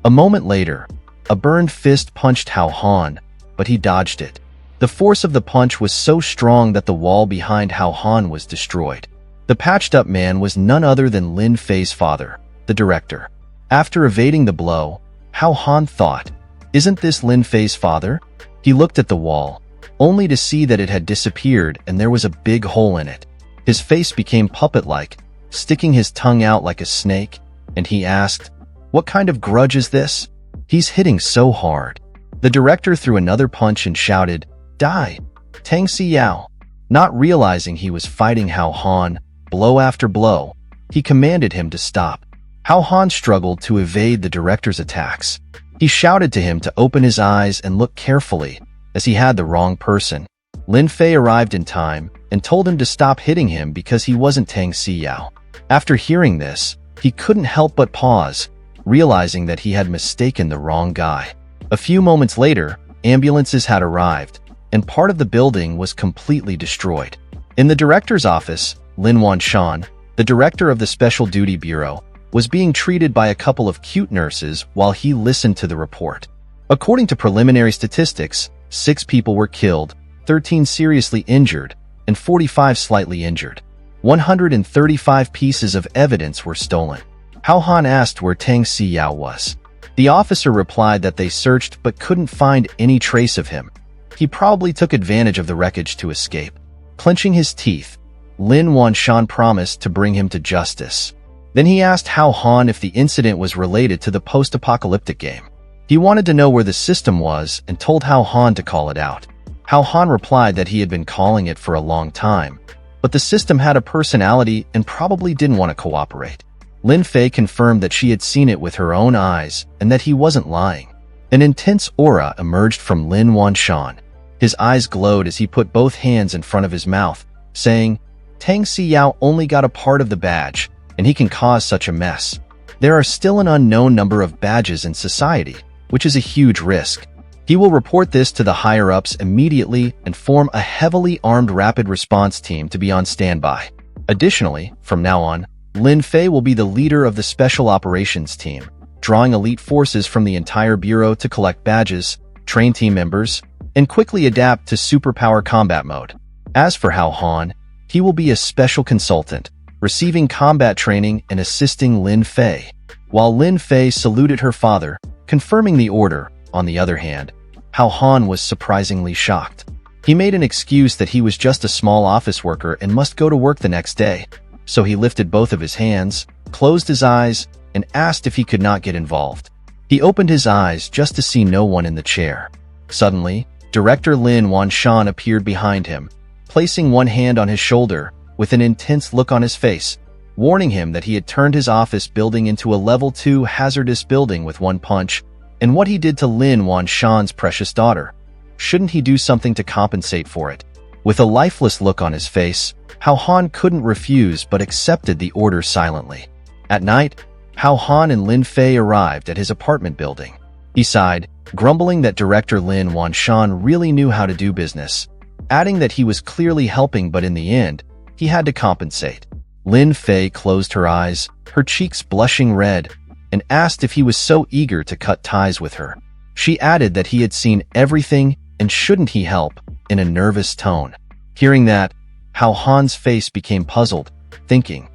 Speaker 1: A moment later, a burned fist punched Hao Han, but he dodged it. The force of the punch was so strong that the wall behind Hao Han was destroyed. The patched-up man was none other than Lin Fei's father, the director. After evading the blow, Hao Han thought, "Isn't this Lin Fei's father?" He looked at the wall, only to see that it had disappeared and there was a big hole in it. His face became puppet-like, sticking his tongue out like a snake, and he asked, "What kind of grudge is this? He's hitting so hard." The director threw another punch and shouted, "Die, Tang Siyao." Not realizing he was fighting Hao Han, blow after blow, he commanded him to stop. Hao Han struggled to evade the director's attacks. He shouted to him to open his eyes and look carefully, as he had the wrong person. Lin Fei arrived in time and told him to stop hitting him because he wasn't Tang Siyao. After hearing this, he couldn't help but pause, realizing that he had mistaken the wrong guy. A few moments later, ambulances had arrived, and part of the building was completely destroyed. In the director's office, Lin Wanshan, the director of the Special Duty Bureau, was being treated by a couple of cute nurses while he listened to the report. According to preliminary statistics, 6 people were killed, 13 seriously injured, and 45 slightly injured. 135 pieces of evidence were stolen. Hao Han asked where Tang Siyao was. The officer replied that they searched but couldn't find any trace of him. He probably took advantage of the wreckage to escape. Clenching his teeth, Lin Wanshan promised to bring him to justice. Then he asked Hao Han if the incident was related to the post-apocalyptic game. He wanted to know where the system was and told Hao Han to call it out. Hao Han replied that he had been calling it for a long time, but the system had a personality and probably didn't want to cooperate. Lin Fei confirmed that she had seen it with her own eyes and that he wasn't lying. An intense aura emerged from Lin Wanshan. His eyes glowed as he put both hands in front of his mouth, saying, "Tang Siyao only got a part of the badge, and he can cause such a mess. There are still an unknown number of badges in society, which is a huge risk. He will report this to the higher-ups immediately and form a heavily armed rapid response team to be on standby." Additionally, from now on, Lin Fei will be the leader of the Special Operations Team, drawing elite forces from the entire Bureau to collect badges, train team members, and quickly adapt to superpower combat mode. As for Hao Han, He will be a special consultant, receiving combat training and assisting Lin Fei. While Lin Fei saluted her father, confirming the order, on the other hand, Hao Han was surprisingly shocked. He made an excuse that he was just a small office worker and must go to work the next day. So he lifted both of his hands, closed his eyes, and asked if he could not get involved. He opened his eyes just to see no one in the chair. Suddenly, Director Wan Xiang appeared behind him, placing one hand on his shoulder, with an intense look on his face, warning him that he had turned his office building into a level 2 hazardous building with one punch, and what he did to Wan Xiang's precious daughter. Shouldn't he do something to compensate for it? With a lifeless look on his face, Hao Han couldn't refuse but accepted the order silently. At night, Hao Han and Lin Fei arrived at his apartment building. He sighed, grumbling that Director Wan Xiang really knew how to do business, adding that he was clearly helping but in the end, he had to compensate. Lin Fei closed her eyes, her cheeks blushing red, and asked if he was so eager to cut ties with her. She added that he had seen everything and shouldn't he help, in a nervous tone. Hearing that, Hao Han's face became puzzled, thinking,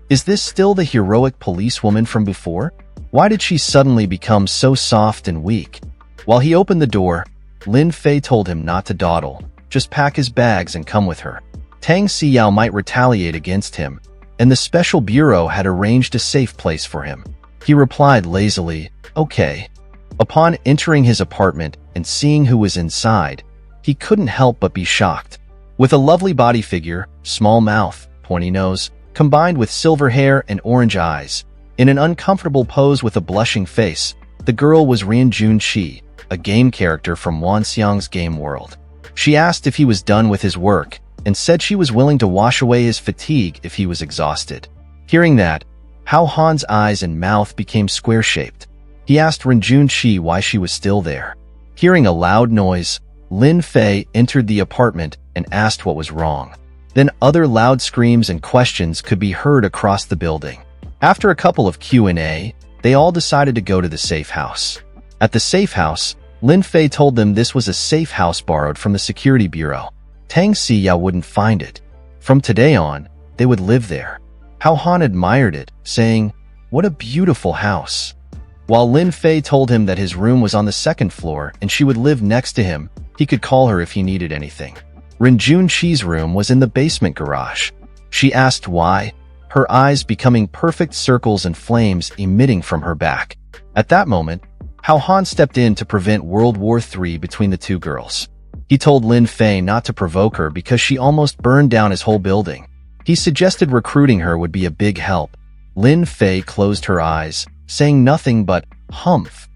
Speaker 1: is this still the heroic policewoman from before? Why did she suddenly become so soft and weak? While he opened the door, Lin Fei told him not to dawdle, just pack his bags and come with her. Tang Siyao might retaliate against him, and the special bureau had arranged a safe place for him. He replied lazily, okay. Upon entering his apartment and seeing who was inside, he couldn't help but be shocked. With a lovely body figure, small mouth, pointy nose, combined with silver hair and orange eyes, in an uncomfortable pose with a blushing face, the girl was Rin Junqi, a game character from Wan Xiang's game world. She asked if he was done with his work, and said she was willing to wash away his fatigue if he was exhausted. Hearing that, Hao Han's eyes and mouth became square-shaped. He asked Rin Junqi why she was still there. Hearing a loud noise, Lin Fei entered the apartment and asked what was wrong. Then other loud screams and questions could be heard across the building. After a couple of Q&A, they all decided to go to the safe house. At the safe house, Lin Fei told them this was a safe house borrowed from the security bureau. Tang Siyao wouldn't find it. From today on, they would live there. Hao Han admired it, saying, what a beautiful house. While Lin Fei told him that his room was on the second floor and she would live next to him, he could call her if he needed anything. Rin Junqi's room was in the basement garage. She asked why, her eyes becoming perfect circles and flames emitting from her back. At that moment, Hao Han stepped in to prevent World War III between the two girls. He told Lin Fei not to provoke her because she almost burned down his whole building. He suggested recruiting her would be a big help. Lin Fei closed her eyes, saying nothing but, humph.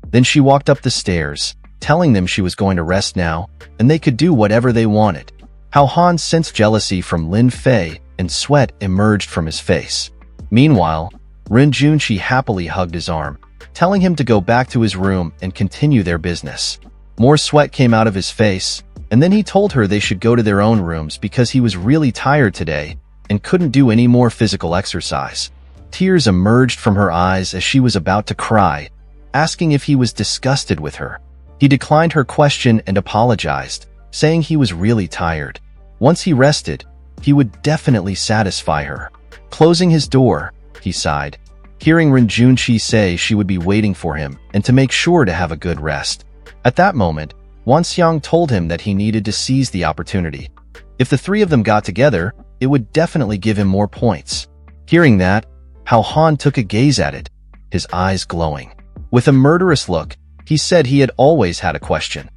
Speaker 1: Then she walked up the stairs, telling them she was going to rest now, and they could do whatever they wanted. Hao Han sensed jealousy from Lin Fei, and sweat emerged from his face. Meanwhile, Rin Junqi happily hugged his arm, telling him to go back to his room and continue their business. More sweat came out of his face, and then he told her they should go to their own rooms because he was really tired today and couldn't do any more physical exercise. Tears emerged from her eyes as she was about to cry, asking if he was disgusted with her. He declined her question and apologized, saying he was really tired. Once he rested, he would definitely satisfy her. Closing his door, he sighed, hearing Rin Junqi say she would be waiting for him and to make sure to have a good rest. At that moment, Wan Xiang told him that he needed to seize the opportunity. If the three of them got together, it would definitely give him more points. Hearing that, Hao Han took a gaze at it, his eyes glowing. With a murderous look, he said he had always had a question.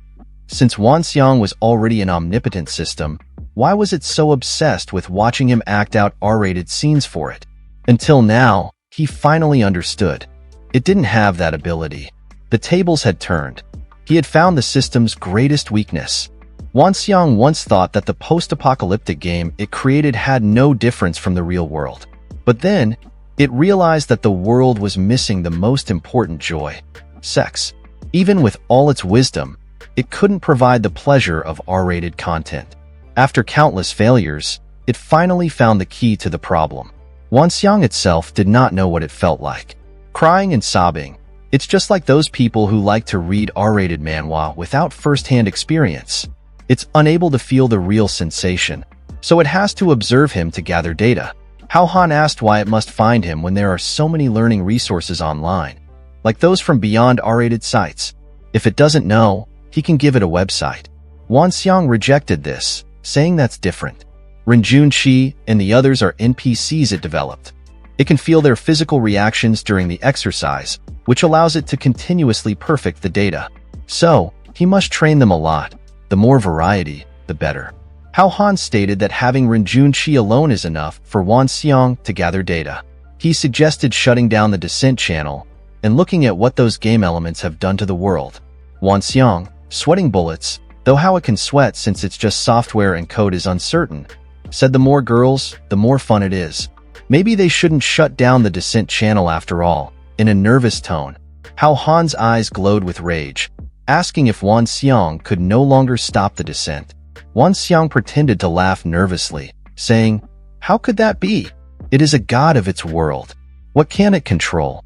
Speaker 1: Since Wan Xiang was already an omnipotent system, why was it so obsessed with watching him act out R-rated scenes for it? Until now, he finally understood. It didn't have that ability. The tables had turned. He had found the system's greatest weakness. Wan Xiang once thought that the post-apocalyptic game it created had no difference from the real world. But then, it realized that the world was missing the most important joy, sex. Even with all its wisdom, it couldn't provide the pleasure of R-rated content. After countless failures, it finally found the key to the problem. Wan Xiang itself did not know what it felt like. Crying and sobbing. It's just like those people who like to read R-rated manhwa without first-hand experience. It's unable to feel the real sensation, so it has to observe him to gather data. Hao Han asked why it must find him when there are so many learning resources online, like those from beyond R-rated sites. If it doesn't know, he can give it a website. Wan Xiang rejected this, saying that's different. Renjun and the others are NPCs it developed. It can feel their physical reactions during the exercise, which allows it to continuously perfect the data. So, he must train them a lot. The more variety, the better. Hao Han stated that having Renjun alone is enough for Wan Xiang to gather data. He suggested shutting down the Descent channel and looking at what those game elements have done to the world. Wan Xiang, sweating bullets, though how it can sweat since it's just software and code is uncertain, said the more girls, the more fun it is. Maybe they shouldn't shut down the Descent channel after all. In a nervous tone, Hao Han's eyes glowed with rage, asking if Wan Xiang could no longer stop the Descent. Wan Xiang pretended to laugh nervously, saying, "How could that be? It is a god of its world. What can it control?"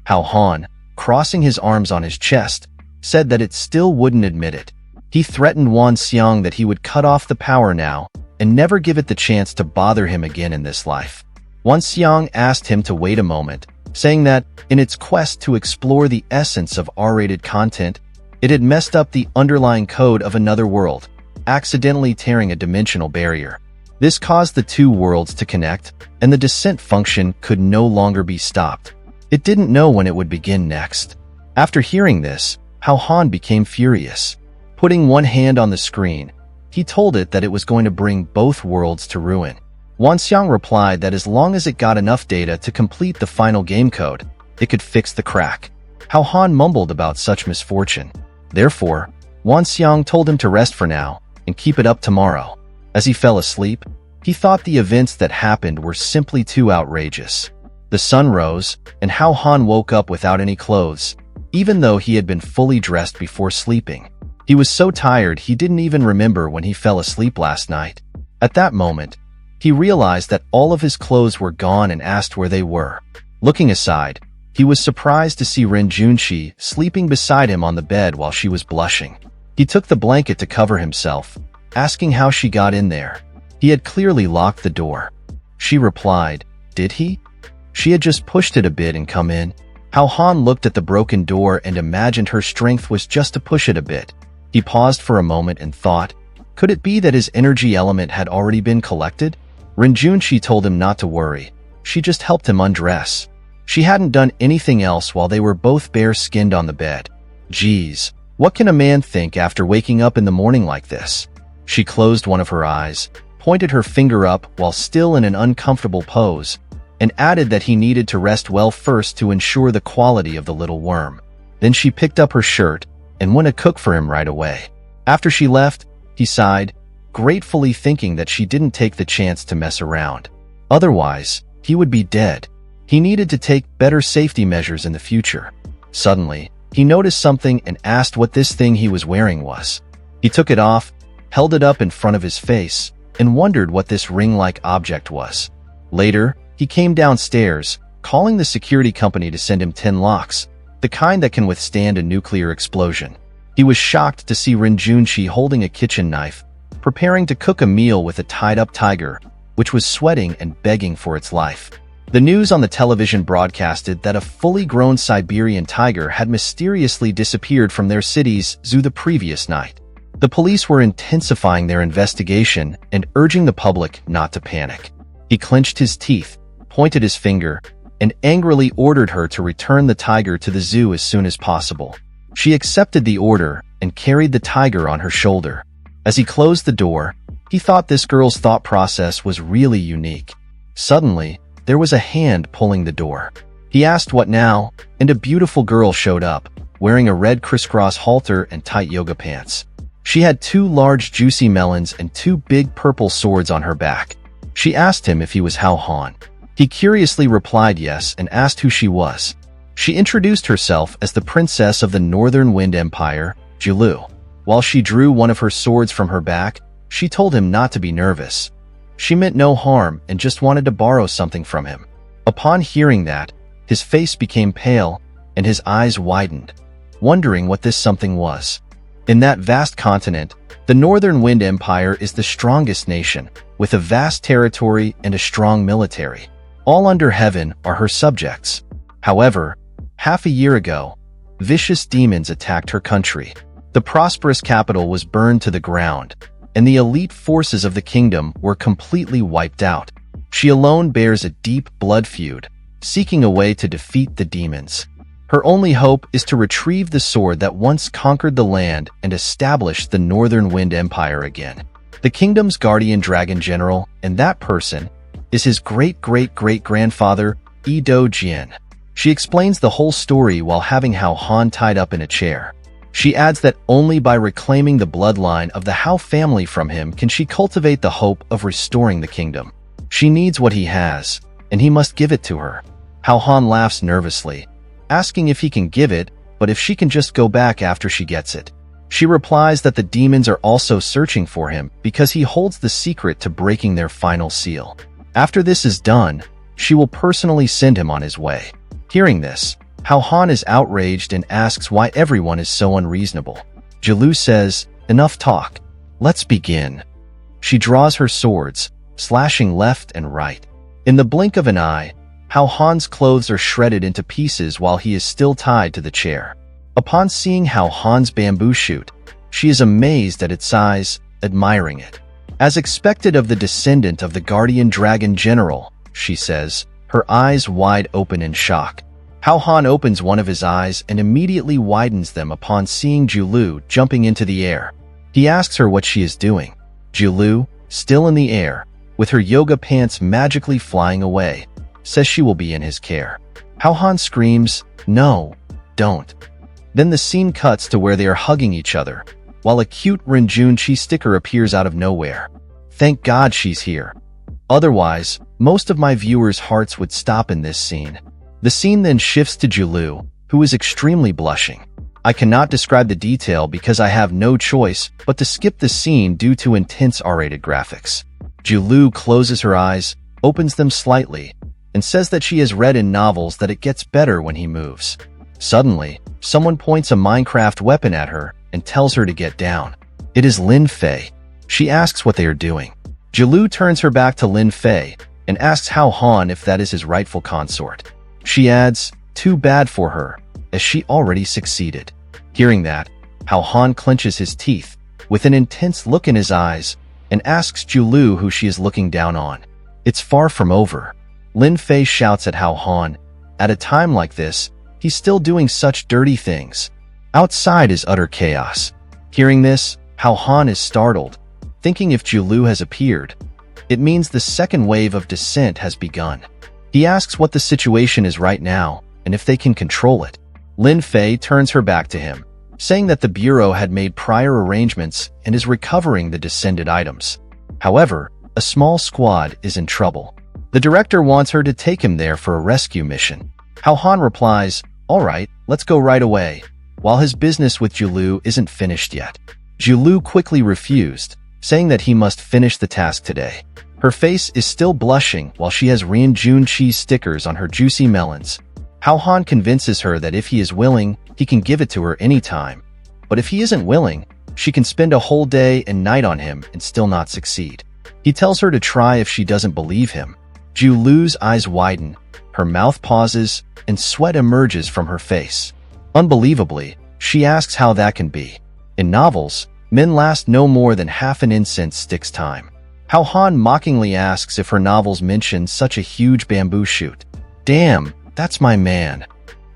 Speaker 1: Hao Han, crossing his arms on his chest, said that it still wouldn't admit it. He threatened Wan Xiang that he would cut off the power now and never give it the chance to bother him again in this life. Wan Xiang asked him to wait a moment, saying that, in its quest to explore the essence of R-rated content, it had messed up the underlying code of another world, accidentally tearing a dimensional barrier. This caused the two worlds to connect, and the Descent function could no longer be stopped. It didn't know when it would begin next. After hearing this, Hao Han became furious. Putting one hand on the screen, he told it that it was going to bring both worlds to ruin. Wan Xiang replied that as long as it got enough data to complete the final game code, it could fix the crack. Hao Han mumbled about such misfortune. Therefore, Wan Xiang told him to rest for now and keep it up tomorrow. As he fell asleep, he thought the events that happened were simply too outrageous. The sun rose, and Hao Han woke up without any clothes, even though he had been fully dressed before sleeping. He was so tired he didn't even remember when he fell asleep last night. At that moment, he realized that all of his clothes were gone and asked where they were. Looking aside, he was surprised to see Renjun sleeping beside him on the bed while she was blushing. He took the blanket to cover himself, asking how she got in there. He had clearly locked the door. She replied, "Did he?" She had just pushed it a bit and come in. Hao Han looked at the broken door and imagined her strength was just to push it a bit. He paused for a moment and thought, could it be that his energy element had already been collected? Renjun told him not to worry. She just helped him undress. She hadn't done anything else while they were both bare-skinned on the bed. Geez, what can a man think after waking up in the morning like this? She closed one of her eyes, pointed her finger up while still in an uncomfortable pose, and added that he needed to rest well first to ensure the quality of the little worm. Then she picked up her shirt and went to cook for him right away. After she left, he sighed, gratefully thinking that she didn't take the chance to mess around. Otherwise, he would be dead. He needed to take better safety measures in the future. Suddenly, he noticed something and asked what this thing he was wearing was. He took it off, held it up in front of his face, and wondered what this ring-like object was. Later, he came downstairs, calling the security company to send him 10 locks, the kind that can withstand a nuclear explosion. He was shocked to see Renjun holding a kitchen knife, preparing to cook a meal with a tied-up tiger, which was sweating and begging for its life. The news on the television broadcasted that a fully grown Siberian tiger had mysteriously disappeared from their city's zoo the previous night. The police were intensifying their investigation and urging the public not to panic. He clenched his teeth, pointed his finger, and angrily ordered her to return the tiger to the zoo as soon as possible. She accepted the order and carried the tiger on her shoulder. As he closed the door, he thought this girl's thought process was really unique. Suddenly, there was a hand pulling the door. He asked what now, and a beautiful girl showed up, wearing a red crisscross halter and tight yoga pants. She had 2 large juicy melons and 2 big purple swords on her back. She asked him if he was Hao Han. He curiously replied yes and asked who she was. She introduced herself as the princess of the Northern Wind Empire, Jilu. While she drew one of her swords from her back, she told him not to be nervous. She meant no harm and just wanted to borrow something from him. Upon hearing that, his face became pale and his eyes widened, wondering what this something was. In that vast continent, the Northern Wind Empire is the strongest nation, with a vast territory and a strong military. All under heaven are her subjects. However, half a year ago, vicious demons attacked her country. The prosperous capital was burned to the ground, and the elite forces of the kingdom were completely wiped out. She alone bears a deep blood feud, seeking a way to defeat the demons. Her only hope is to retrieve the sword that once conquered the land and established the Northern Wind Empire again. The kingdom's guardian dragon general, and that person, is his great-great-great-grandfather, Do Jin. She explains the whole story while having Hao Han tied up in a chair. She adds that only by reclaiming the bloodline of the Hao family from him can she cultivate the hope of restoring the kingdom. She needs what he has, and he must give it to her. Hao Han laughs nervously, asking if he can give it, but if she can just go back after she gets it. She replies that the demons are also searching for him because he holds the secret to breaking their final seal. After this is done, she will personally send him on his way. Hearing this, Hao Han is outraged and asks why everyone is so unreasonable. Jilu says, "Enough talk. Let's begin." She draws her swords, slashing left and right. In the blink of an eye, Hao Han's clothes are shredded into pieces while he is still tied to the chair. Upon seeing Hao Han's bamboo shoot, she is amazed at its size, admiring it. As expected of the descendant of the guardian dragon general, she says, her eyes wide open in shock. Hao Han opens one of his eyes and immediately widens them upon seeing Jilu jumping into the air. He asks her what she is doing. Jilu, still in the air, with her yoga pants magically flying away, says she will be in his care. Hao Han screams, "No, don't." Then the scene cuts to where they are hugging each other, while a cute Renjun-chi sticker appears out of nowhere. Thank God she's here. Otherwise, most of my viewers' hearts would stop in this scene. The scene then shifts to Jilu, who is extremely blushing. I cannot describe the detail because I have no choice but to skip the scene due to intense R-rated graphics. Jilu closes her eyes, opens them slightly, and says that she has read in novels that it gets better when he moves. Suddenly, someone points a Minecraft weapon at her and tells her to get down. It is Lin Fei. She asks what they are doing. Jilu turns her back to Lin Fei and asks Hao Han if that is his rightful consort. She adds, "Too bad for her, as she already succeeded." Hearing that, Hao Han clenches his teeth, with an intense look in his eyes, and asks Jilu who she is looking down on. It's far from over. Lin Fei shouts at Hao Han. At a time like this, he's still doing such dirty things. Outside is utter chaos. Hearing this, Hao Han is startled, thinking if Jilu has appeared, it means the second wave of descent has begun. He asks what the situation is right now, and if they can control it. Lin Fei turns her back to him, saying that the Bureau had made prior arrangements and is recovering the descended items. However, a small squad is in trouble. The director wants her to take him there for a rescue mission. Hao Han replies, "All right, let's go right away," while his business with Jilu isn't finished yet. Jilu quickly refused, saying that he must finish the task today. Her face is still blushing while she has Renjun cheese stickers on her juicy melons. Hao Han convinces her that if he is willing, he can give it to her anytime. But if he isn't willing, she can spend a whole day and night on him and still not succeed. He tells her to try if she doesn't believe him. Jilu's eyes widen, her mouth pauses, and sweat emerges from her face. Unbelievably, she asks how that can be. In novels, men last no more than half an incense stick's time. Hao Han mockingly asks if her novels mention such a huge bamboo shoot. Damn, that's my man.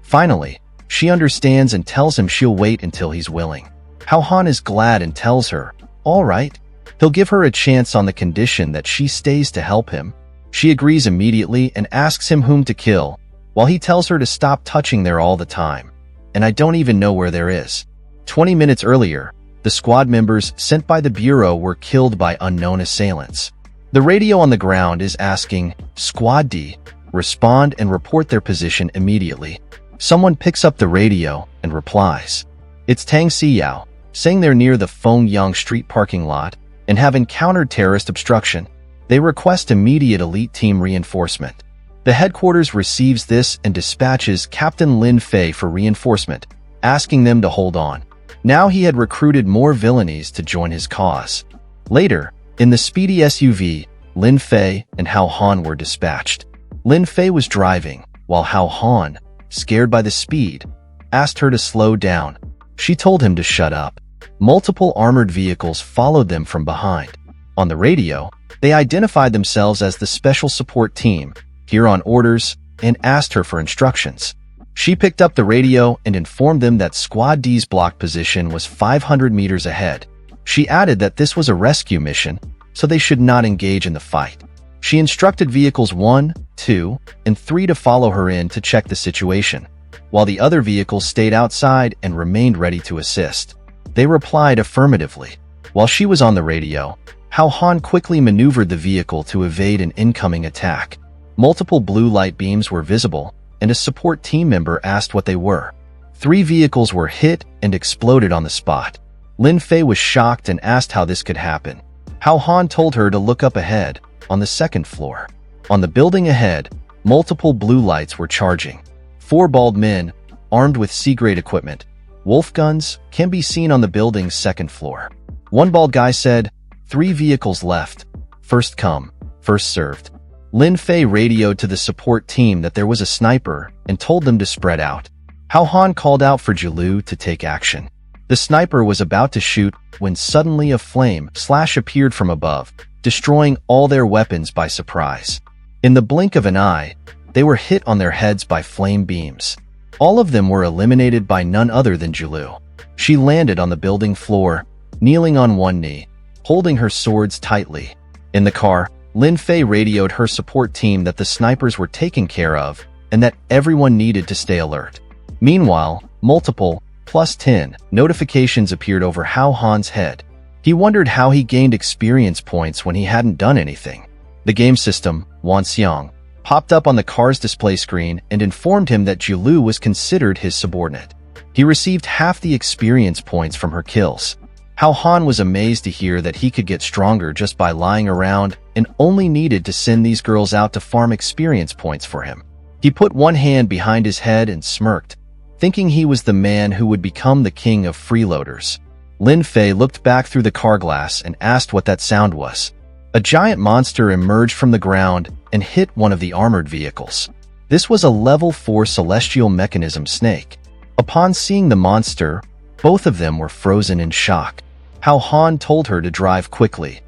Speaker 1: Finally, she understands and tells him she'll wait until he's willing. Hao Han is glad and tells her, all right, he'll give her a chance on the condition that she stays to help him. She agrees immediately and asks him whom to kill, while he tells her to stop touching there all the time. And I don't even know where there is. 20 minutes earlier, the squad members sent by the Bureau were killed by unknown assailants. The radio on the ground is asking, Squad D, respond and report their position immediately. Someone picks up the radio and replies. It's Tang Siyao, saying they're near the Fengyang Street parking lot and have encountered terrorist obstruction. They request immediate elite team reinforcement. The headquarters receives this and dispatches Captain Lin Fei for reinforcement, asking them to hold on. Now he had recruited more villainies to join his cause. Later, in the speedy SUV, Lin Fei and Hao Han were dispatched. Lin Fei was driving, while Hao Han, scared by the speed, asked her to slow down. She told him to shut up. Multiple armored vehicles followed them from behind. On the radio, they identified themselves as the Special Support Team, here on orders, and asked her for instructions. She picked up the radio and informed them that Squad D's block position was 500 meters ahead. She added that this was a rescue mission, so they should not engage in the fight. She instructed vehicles 1, 2, and 3 to follow her in to check the situation, while the other vehicles stayed outside and remained ready to assist. They replied affirmatively. While she was on the radio, Hao Han quickly maneuvered the vehicle to evade an incoming attack. Multiple blue light beams were visible, and a support team member asked what they were. 3 vehicles were hit and exploded on the spot. Lin Fei was shocked and asked how this could happen. Hao Han told her to look up ahead, on the 2nd floor. On the building ahead, multiple blue lights were charging. 4 bald men, armed with C-grade equipment, wolf guns, can be seen on the building's 2nd floor. One bald guy said, 3 vehicles left. First come, first served. Lin Fei radioed to the support team that there was a sniper and told them to spread out. Hao Han called out for Jilu to take action. The sniper was about to shoot when suddenly a flame slash appeared from above, destroying all their weapons by surprise. In the blink of an eye, they were hit on their heads by flame beams. All of them were eliminated by none other than Jilu. She landed on the building floor, kneeling on one knee, holding her swords tightly. In the car, Lin Fei radioed her support team that the snipers were taken care of and that everyone needed to stay alert. Meanwhile, multiple +10 notifications appeared over Hao Han's head. He wondered how he gained experience points when he hadn't done anything. The game system, Wan Xiang, popped up on the car's display screen and informed him that Jilu was considered his subordinate. He received half the experience points from her kills. Hao Han was amazed to hear that he could get stronger just by lying around and only needed to send these girls out to farm experience points for him. He put one hand behind his head and smirked, thinking he was the man who would become the king of freeloaders. Lin Fei looked back through the car glass and asked what that sound was. A giant monster emerged from the ground and hit one of the armored vehicles. This was a level 4 celestial mechanism snake. Upon seeing the monster, both of them were frozen in shock. Hao Han told her to drive quickly.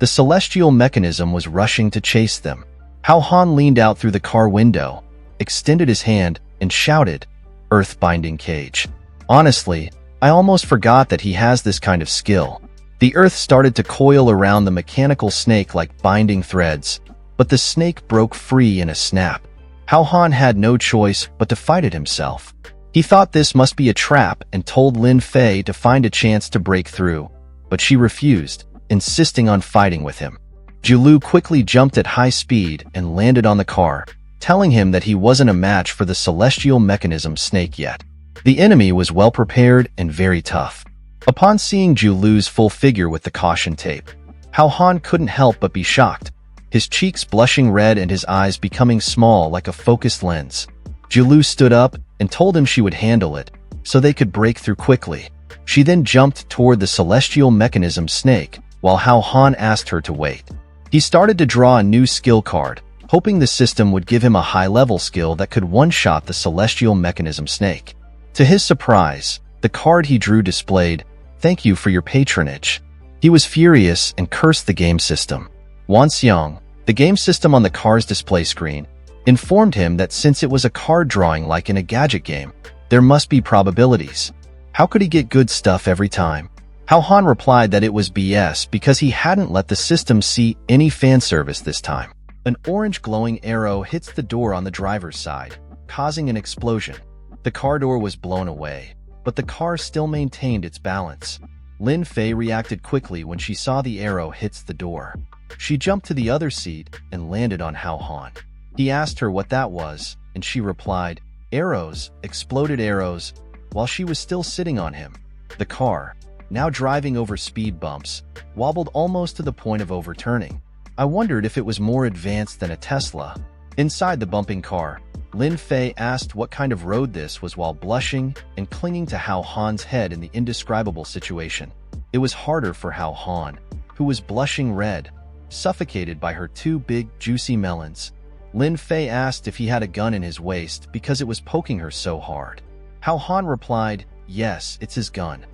Speaker 1: The celestial mechanism was rushing to chase them. Hao Han leaned out through the car window, extended his hand, and shouted, "Earth-binding cage." Honestly, I almost forgot that he has this kind of skill. The earth started to coil around the mechanical snake like binding threads, but the snake broke free in a snap. Hao Han had no choice but to fight it himself. He thought this must be a trap and told Lin Fei to find a chance to break through, but she refused, insisting on fighting with him. Jilu quickly jumped at high speed and landed on the car, telling him that he wasn't a match for the celestial mechanism snake yet. The enemy was well prepared and very tough. Upon seeing Jilu's full figure with the caution tape, Hao Han couldn't help but be shocked, his cheeks blushing red and his eyes becoming small like a focused lens. Jilu stood up and told him she would handle it, so they could break through quickly. She then jumped toward the celestial mechanism snake, while Hao Han asked her to wait. He started to draw a new skill card, hoping the system would give him a high-level skill that could one-shot the celestial mechanism snake. To his surprise, the card he drew displayed, "Thank you for your patronage." He was furious and cursed the game system. Wan Xiang, the game system on the car's display screen, informed him that since it was a card drawing like in a gadget game, there must be probabilities. How could he get good stuff every time? Hao Han replied that it was BS because he hadn't let the system see any fan service this time. An orange glowing arrow hits the door on the driver's side, causing an explosion. The car door was blown away, but the car still maintained its balance. Lin Fei reacted quickly when she saw the arrow hits the door. She jumped to the other seat and landed on Hao Han. He asked her what that was, and she replied, "Arrows, exploded arrows," while she was still sitting on him. The car, now driving over speed bumps, wobbled almost to the point of overturning. I wondered if it was more advanced than a Tesla. Inside the bumping car, Lin Fei asked what kind of road this was while blushing and clinging to Hao Han's head in the indescribable situation. It was harder for Hao Han, who was blushing red, suffocated by her two big, juicy melons. Lin Fei asked if he had a gun in his waist because it was poking her so hard. Hao Han replied, yes, it's his gun,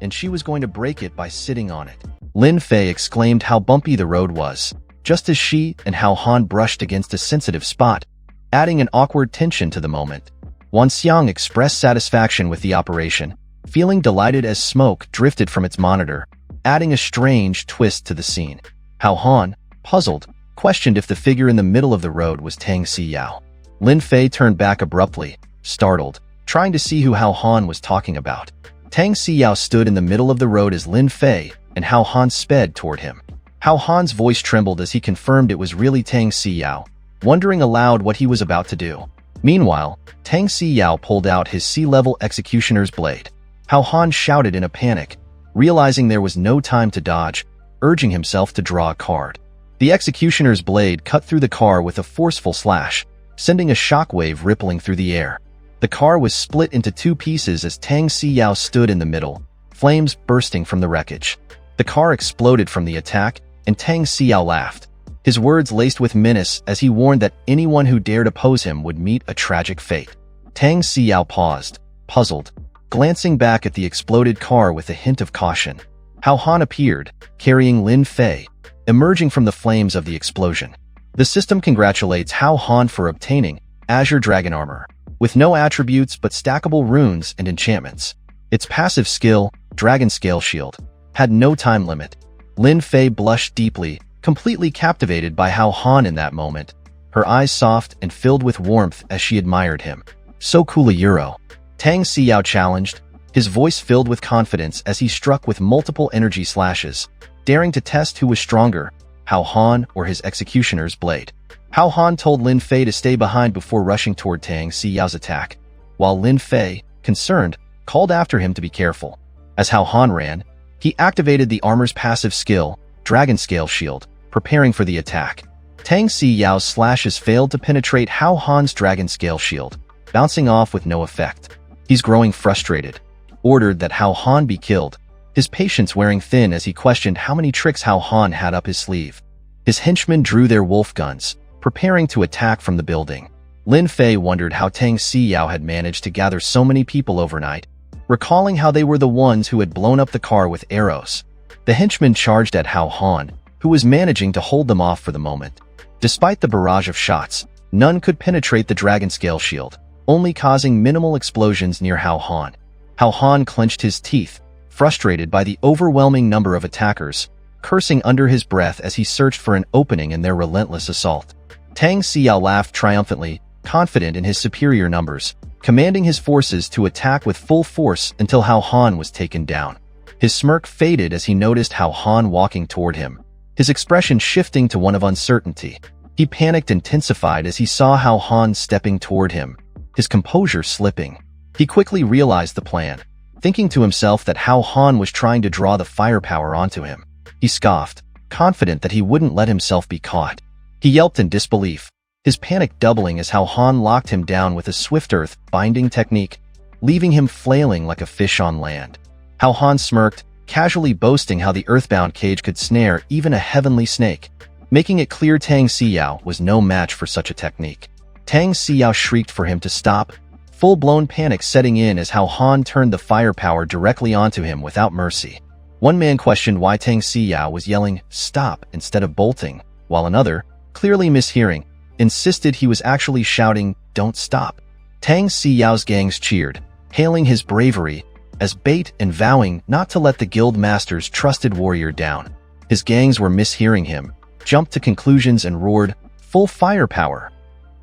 Speaker 1: and she was going to break it by sitting on it. Lin Fei exclaimed how bumpy the road was, just as she and Hao Han brushed against a sensitive spot, adding an awkward tension to the moment. Wan Xiang expressed satisfaction with the operation, feeling delighted as smoke drifted from its monitor, adding a strange twist to the scene. Hao Han, puzzled, questioned if the figure in the middle of the road was Tang Siyao. Lin Fei turned back abruptly, startled, trying to see who Hao Han was talking about. Tang Siyao stood in the middle of the road as Lin Fei and Hao Han sped toward him. Hao Han's voice trembled as he confirmed it was really Tang Siyao, wondering aloud what he was about to do. Meanwhile, Tang Siyao pulled out his sea-level executioner's blade. Hao Han shouted in a panic, realizing there was no time to dodge, urging himself to draw a card. The executioner's blade cut through the car with a forceful slash, sending a shockwave rippling through the air. The car was split into two pieces as Tang Siyao stood in the middle, flames bursting from the wreckage. The car exploded from the attack, and Tang Siyao laughed, his words laced with menace as he warned that anyone who dared oppose him would meet a tragic fate. Tang Siyao paused, puzzled, glancing back at the exploded car with a hint of caution. Hao Han appeared, carrying Lin Fei, emerging from the flames of the explosion. The system congratulates Hao Han for obtaining Azure Dragon Armor, with no attributes but stackable runes and enchantments. Its passive skill, Dragon Scale Shield, had no time limit. Lin Fei blushed deeply, completely captivated by Hao Han in that moment, her eyes soft and filled with warmth as she admired him. So cool a Euro. Tang Siyao challenged, his voice filled with confidence as he struck with multiple energy slashes, daring to test who was stronger, Hao Han or his executioner's blade. Hao Han told Lin Fei to stay behind before rushing toward Tang Siyao's attack, while Lin Fei, concerned, called after him to be careful. As Hao Han ran, he activated the armor's passive skill, Dragon Scale Shield, preparing for the attack. Tang Siyao's slashes failed to penetrate Hao Han's Dragon Scale Shield, bouncing off with no effect. He's growing frustrated, ordered that Hao Han be killed, his patience wearing thin as he questioned how many tricks Hao Han had up his sleeve. His henchmen drew their wolf guns, preparing to attack from the building. Lin Fei wondered how Tang Siyao had managed to gather so many people overnight, recalling how they were the ones who had blown up the car with arrows. The henchmen charged at Hao Han, who was managing to hold them off for the moment. Despite the barrage of shots, none could penetrate the Dragon Scale Shield, only causing minimal explosions near Hao Han. Hao Han clenched his teeth, frustrated by the overwhelming number of attackers, cursing under his breath as he searched for an opening in their relentless assault. Tang Siyao laughed triumphantly, confident in his superior numbers, commanding his forces to attack with full force until Hao Han was taken down. His smirk faded as he noticed Hao Han walking toward him, his expression shifting to one of uncertainty. He panicked intensified as he saw Hao Han stepping toward him, his composure slipping. He quickly realized the plan, thinking to himself that Hao Han was trying to draw the firepower onto him. He scoffed, confident that he wouldn't let himself be caught. He yelped in disbelief, his panic doubling as Hao Han locked him down with a swift earth binding technique, leaving him flailing like a fish on land. Hao Han smirked, casually boasting how the earthbound cage could snare even a heavenly snake, making it clear Tang Siyao was no match for such a technique. Tang Siyao shrieked for him to stop, full-blown panic setting in as Hao Han turned the firepower directly onto him without mercy. One man questioned why Tang Siyao was yelling, "Stop," instead of bolting, while another, clearly mishearing, insisted he was actually shouting, "Don't stop." Tang Siyao's gangs cheered, hailing his bravery as bait and vowing not to let the guild master's trusted warrior down. His gangs were mishearing him, jumped to conclusions and roared, "Full firepower!"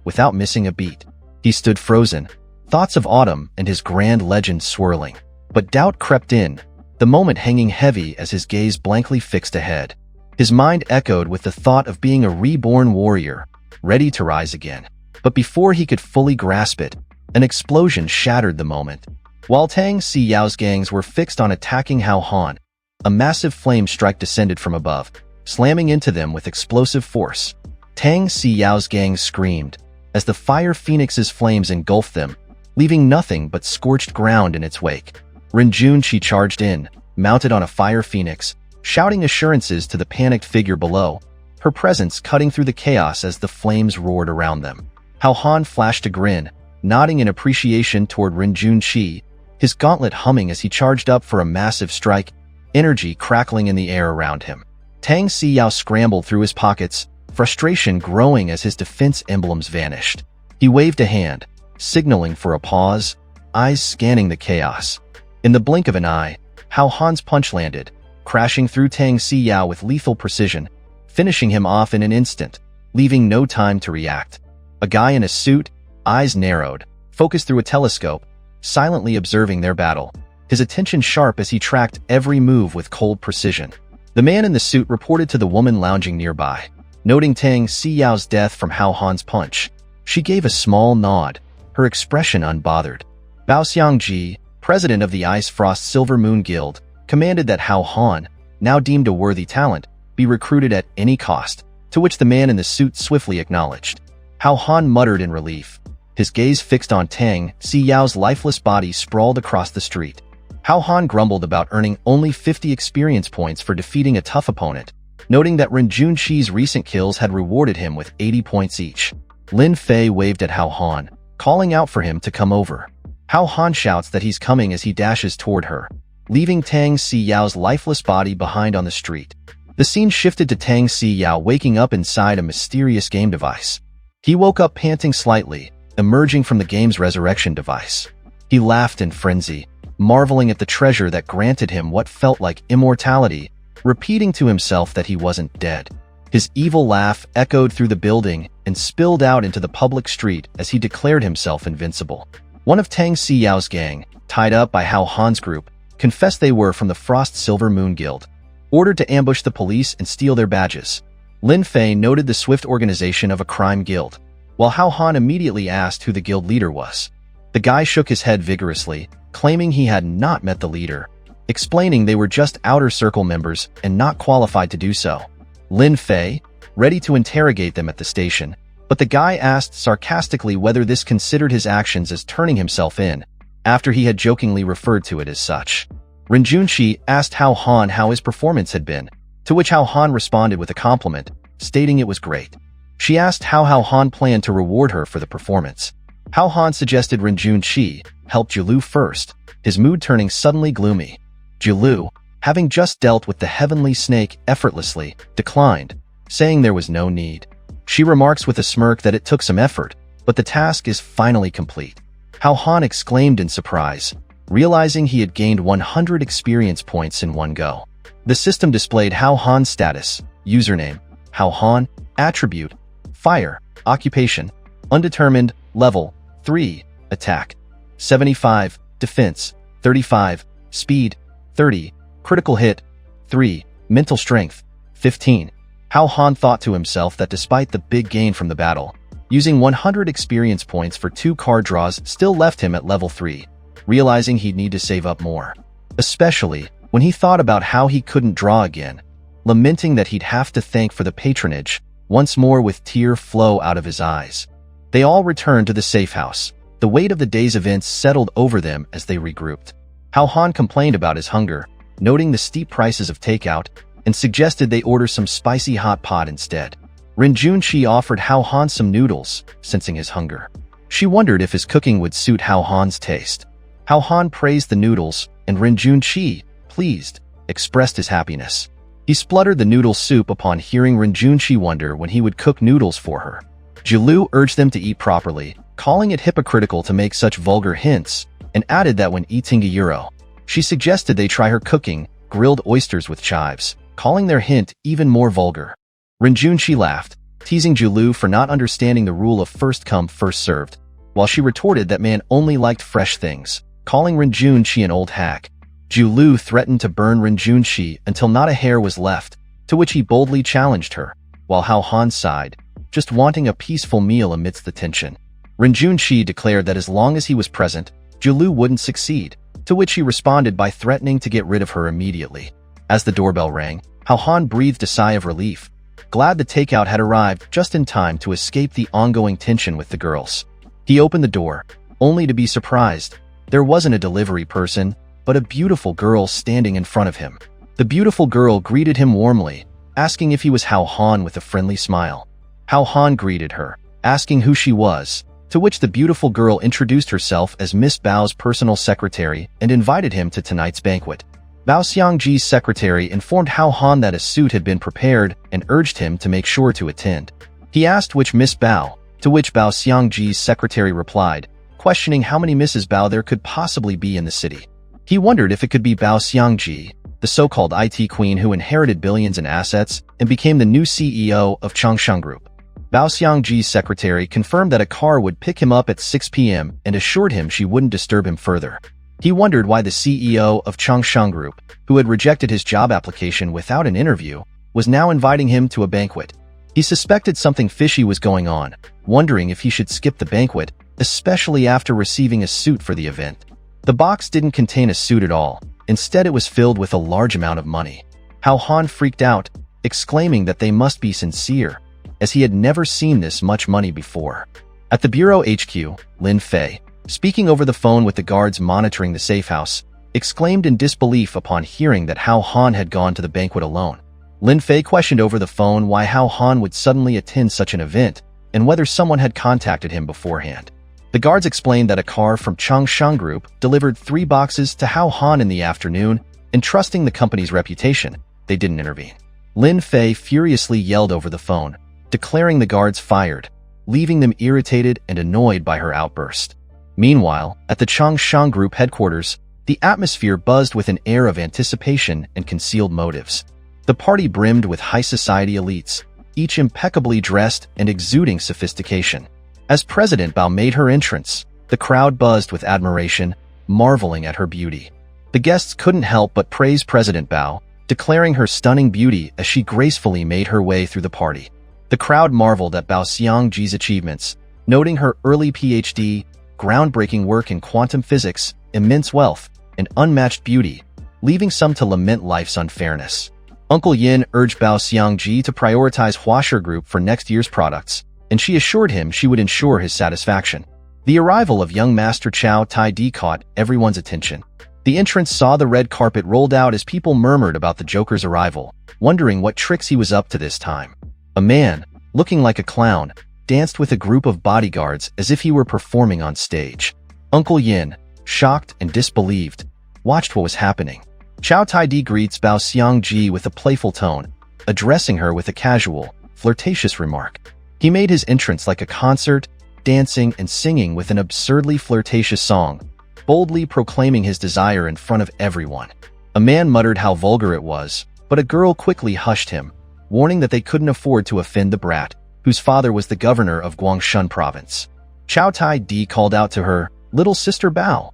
Speaker 1: Without missing a beat. He stood frozen, thoughts of autumn and his grand legend swirling. But doubt crept in, the moment hanging heavy as his gaze blankly fixed ahead. His mind echoed with the thought of being a reborn warrior, ready to rise again. But before he could fully grasp it, an explosion shattered the moment. While Tang Siyao's gangs were fixed on attacking Hao Han, a massive flame strike descended from above, slamming into them with explosive force. Tang Siyao's gangs screamed, as the fire phoenix's flames engulfed them, leaving nothing but scorched ground in its wake. Rin Junqi charged in, mounted on a fire phoenix, shouting assurances to the panicked figure below, her presence cutting through the chaos as the flames roared around them. Hao Han flashed a grin, nodding in appreciation toward Rin Junqi, his gauntlet humming as he charged up for a massive strike, energy crackling in the air around him. Tang Siyao scrambled through his pockets, frustration growing as his defense emblems vanished. He waved a hand, signaling for a pause, eyes scanning the chaos. In the blink of an eye, Hao Han's punch landed, crashing through Tang Siyao with lethal precision, finishing him off in an instant, leaving no time to react. A guy in a suit, eyes narrowed, focused through a telescope, silently observing their battle, his attention sharp as he tracked every move with cold precision. The man in the suit reported to the woman lounging nearby, noting Tang Siyao's death from Hao Han's punch. She gave a small nod, her expression unbothered. Bao Xiangji, president of the Ice Frost Silver Moon Guild, commanded that Hao Han, now deemed a worthy talent, be recruited at any cost, to which the man in the suit swiftly acknowledged. Hao Han muttered in relief, his gaze fixed on Tang Siyao's lifeless body sprawled across the street. Hao Han grumbled about earning only 50 experience points for defeating a tough opponent, noting that Rin Junqi's recent kills had rewarded him with 80 points each. Lin Fei waved at Hao Han, calling out for him to come over. Hao Han shouts that he's coming as he dashes toward her, leaving Tang Siyao's lifeless body behind on the street. The scene shifted to Tang Siyao waking up inside a mysterious game device. He woke up panting slightly, emerging from the game's resurrection device. He laughed in frenzy, marveling at the treasure that granted him what felt like immortality, repeating to himself that he wasn't dead. His evil laugh echoed through the building and spilled out into the public street as he declared himself invincible. One of Tang Siyao's gang, tied up by Hao Han's group, confessed they were from the Frost Silver Moon Guild, ordered to ambush the police and steal their badges. Lin Fei noted the swift organization of a crime guild, while Hao Han immediately asked who the guild leader was. The guy shook his head vigorously, claiming he had not met the leader, explaining they were just outer circle members and not qualified to do so. Lin Fei, ready to interrogate them at the station, but the guy asked sarcastically whether this considered his actions as turning himself in, after he had jokingly referred to it as such. Rin Junqi asked Hao Han how his performance had been, to which Hao Han responded with a compliment, stating it was great. She asked how Hao Han planned to reward her for the performance. Hao Han suggested Rin Junqi help Jilu first, his mood turning suddenly gloomy. Jilu, having just dealt with the heavenly snake effortlessly, declined, saying there was no need. She remarks with a smirk that it took some effort, but the task is finally complete. Hao Han exclaimed in surprise, realizing he had gained 100 experience points in one go. The system displayed Hao Han's status, username, Hao Han, attribute, fire, occupation, undetermined, level, 3, attack, 75, defense, 35, speed, 30, critical hit, 3, mental strength, 15. Hao Han thought to himself that despite the big gain from the battle, using 100 experience points for 2 card draws still left him at level 3, realizing he'd need to save up more. Especially when he thought about how he couldn't draw again, lamenting that he'd have to thank for the patronage, once more with tear flow out of his eyes. They all returned to the safe house. The weight of the day's events settled over them as they regrouped. Hao Han complained about his hunger, noting the steep prices of takeout, and suggested they order some spicy hot pot instead. Rin Junqi offered Hao Han some noodles, sensing his hunger. She wondered if his cooking would suit Hao Han's taste. Hao Han praised the noodles, and Rin Junqi, pleased, expressed his happiness. He spluttered the noodle soup upon hearing Rin Junqi wonder when he would cook noodles for her. Jilu urged them to eat properly, calling it hypocritical to make such vulgar hints, and added that when eating gyro, she suggested they try her cooking grilled oysters with chives, calling their hint even more vulgar. Rin Junqi laughed, teasing Jilu for not understanding the rule of first come first served, while she retorted that man only liked fresh things, calling Rin Junqi an old hack. Jilu threatened to burn Rin Junqi until not a hair was left, to which he boldly challenged her, while Hao Han sighed, just wanting a peaceful meal amidst the tension. Rin Junqi declared that as long as he was present, Jilu wouldn't succeed, to which he responded by threatening to get rid of her immediately. As the doorbell rang, Hao Han breathed a sigh of relief, glad the takeout had arrived just in time to escape the ongoing tension with the girls. He opened the door, only to be surprised. There wasn't a delivery person, but a beautiful girl standing in front of him. The beautiful girl greeted him warmly, asking if he was Hao Han with a friendly smile. Hao Han greeted her, asking who she was, to which the beautiful girl introduced herself as Miss Bao's personal secretary and invited him to tonight's banquet. Bao Xiangji's secretary informed Hao Han that a suit had been prepared and urged him to make sure to attend. He asked which Miss Bao, to which Bao Xiangji's secretary replied, questioning how many Mrs. Bao there could possibly be in the city. He wondered if it could be Bao Xiangji, the so-called IT queen who inherited billions in assets and became the new CEO of Changshan Group. Bao Xiangji's secretary confirmed that a car would pick him up at 6 p.m. and assured him she wouldn't disturb him further. He wondered why the CEO of Changshan Group, who had rejected his job application without an interview, was now inviting him to a banquet. He suspected something fishy was going on, wondering if he should skip the banquet, especially after receiving a suit for the event. The box didn't contain a suit at all. Instead, it was filled with a large amount of money. Hao Han freaked out, exclaiming that they must be sincere, as he had never seen this much money before. At the Bureau HQ, Lin Fei, speaking over the phone with the guards monitoring the safe house, exclaimed in disbelief upon hearing that Hao Han had gone to the banquet alone. Lin Fei questioned over the phone why Hao Han would suddenly attend such an event and whether someone had contacted him beforehand. The guards explained that a car from Changshan Group delivered 3 boxes to Hao Han in the afternoon, and trusting the company's reputation, they didn't intervene. Lin Fei furiously yelled over the phone, declaring the guards fired, leaving them irritated and annoyed by her outburst. Meanwhile, at the Changshan Group headquarters, the atmosphere buzzed with an air of anticipation and concealed motives. The party brimmed with high society elites, each impeccably dressed and exuding sophistication. As President Bao made her entrance, the crowd buzzed with admiration, marveling at her beauty. The guests couldn't help but praise President Bao, declaring her stunning beauty as she gracefully made her way through the party. The crowd marveled at Bao Xiangji's achievements, noting her early PhD, groundbreaking work in quantum physics, immense wealth, and unmatched beauty, leaving some to lament life's unfairness. Uncle Yin urged Bao Xiangji to prioritize Huasher Group for next year's products, and she assured him she would ensure his satisfaction. The arrival of young Master Chow Tai-Di caught everyone's attention. The entrance saw the red carpet rolled out as people murmured about the Joker's arrival, wondering what tricks he was up to this time. A man, looking like a clown, danced with a group of bodyguards as if he were performing on stage. Uncle Yin, shocked and disbelieved, watched what was happening. Chow Tai-Di greets Bao Xiangji with a playful tone, addressing her with a casual, flirtatious remark. He made his entrance like a concert, dancing and singing with an absurdly flirtatious song, boldly proclaiming his desire in front of everyone. A man muttered how vulgar it was, but a girl quickly hushed him, warning that they couldn't afford to offend the brat, whose father was the governor of Guangxun province. Chow Tai-Di called out to her, "Little sister Bao,"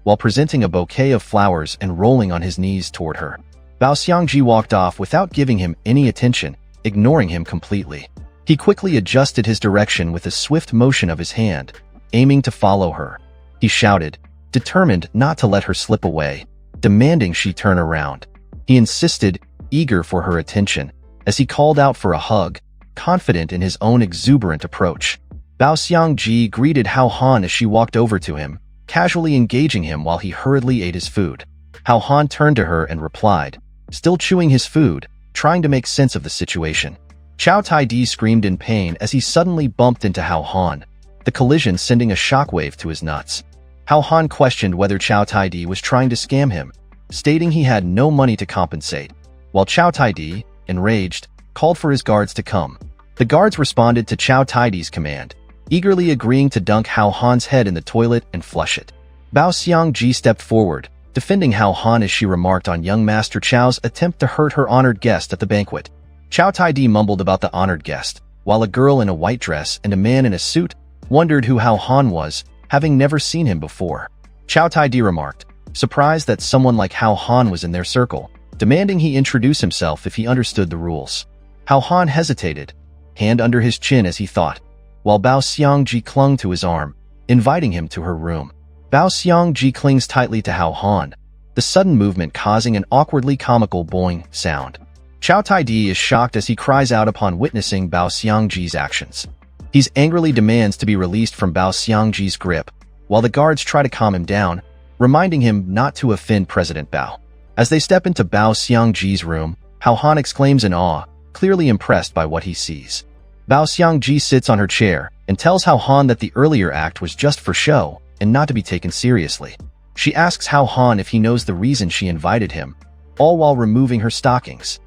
Speaker 1: while presenting a bouquet of flowers and rolling on his knees toward her. Bao Xiangji walked off without giving him any attention, ignoring him completely. He quickly adjusted his direction with a swift motion of his hand, aiming to follow her. He shouted, determined not to let her slip away, demanding she turn around. He insisted, eager for her attention, as he called out for a hug, confident in his own exuberant approach. Bao Xiangji greeted Hao Han as she walked over to him, casually engaging him while he hurriedly ate his food. Hao Han turned to her and replied, still chewing his food, trying to make sense of the situation. Chow Tai-Di screamed in pain as he suddenly bumped into Hao Han, the collision sending a shockwave to his nuts. Hao Han questioned whether Chow Tai-Di was trying to scam him, stating he had no money to compensate, while Chow Tai-Di, enraged, called for his guards to come. The guards responded to Chow Tai-Di's command, eagerly agreeing to dunk Hao Han's head in the toilet and flush it. Bao Xiangji stepped forward, defending Hao Han as she remarked on young Master Chow's attempt to hurt her honored guest at the banquet. Chow Tai-Di mumbled about the honored guest, while a girl in a white dress and a man in a suit wondered who Hao Han was, having never seen him before. Chow Tai-Di remarked, surprised that someone like Hao Han was in their circle, demanding he introduce himself if he understood the rules. Hao Han hesitated, hand under his chin as he thought, while Bao Xiangji clung to his arm, inviting him to her room. Bao Xiangji clings tightly to Hao Han, the sudden movement causing an awkwardly comical boing sound. Chao Taidi is shocked as he cries out upon witnessing Bao Xiangji's actions. He angrily demands to be released from Bao Xiangji's grip, while the guards try to calm him down, reminding him not to offend President Bao. As they step into Bao Xiangji's room, Hao Han exclaims in awe, clearly impressed by what he sees. Bao Xiangji sits on her chair and tells Hao Han that the earlier act was just for show and not to be taken seriously. She asks Hao Han if he knows the reason she invited him, all while removing her stockings.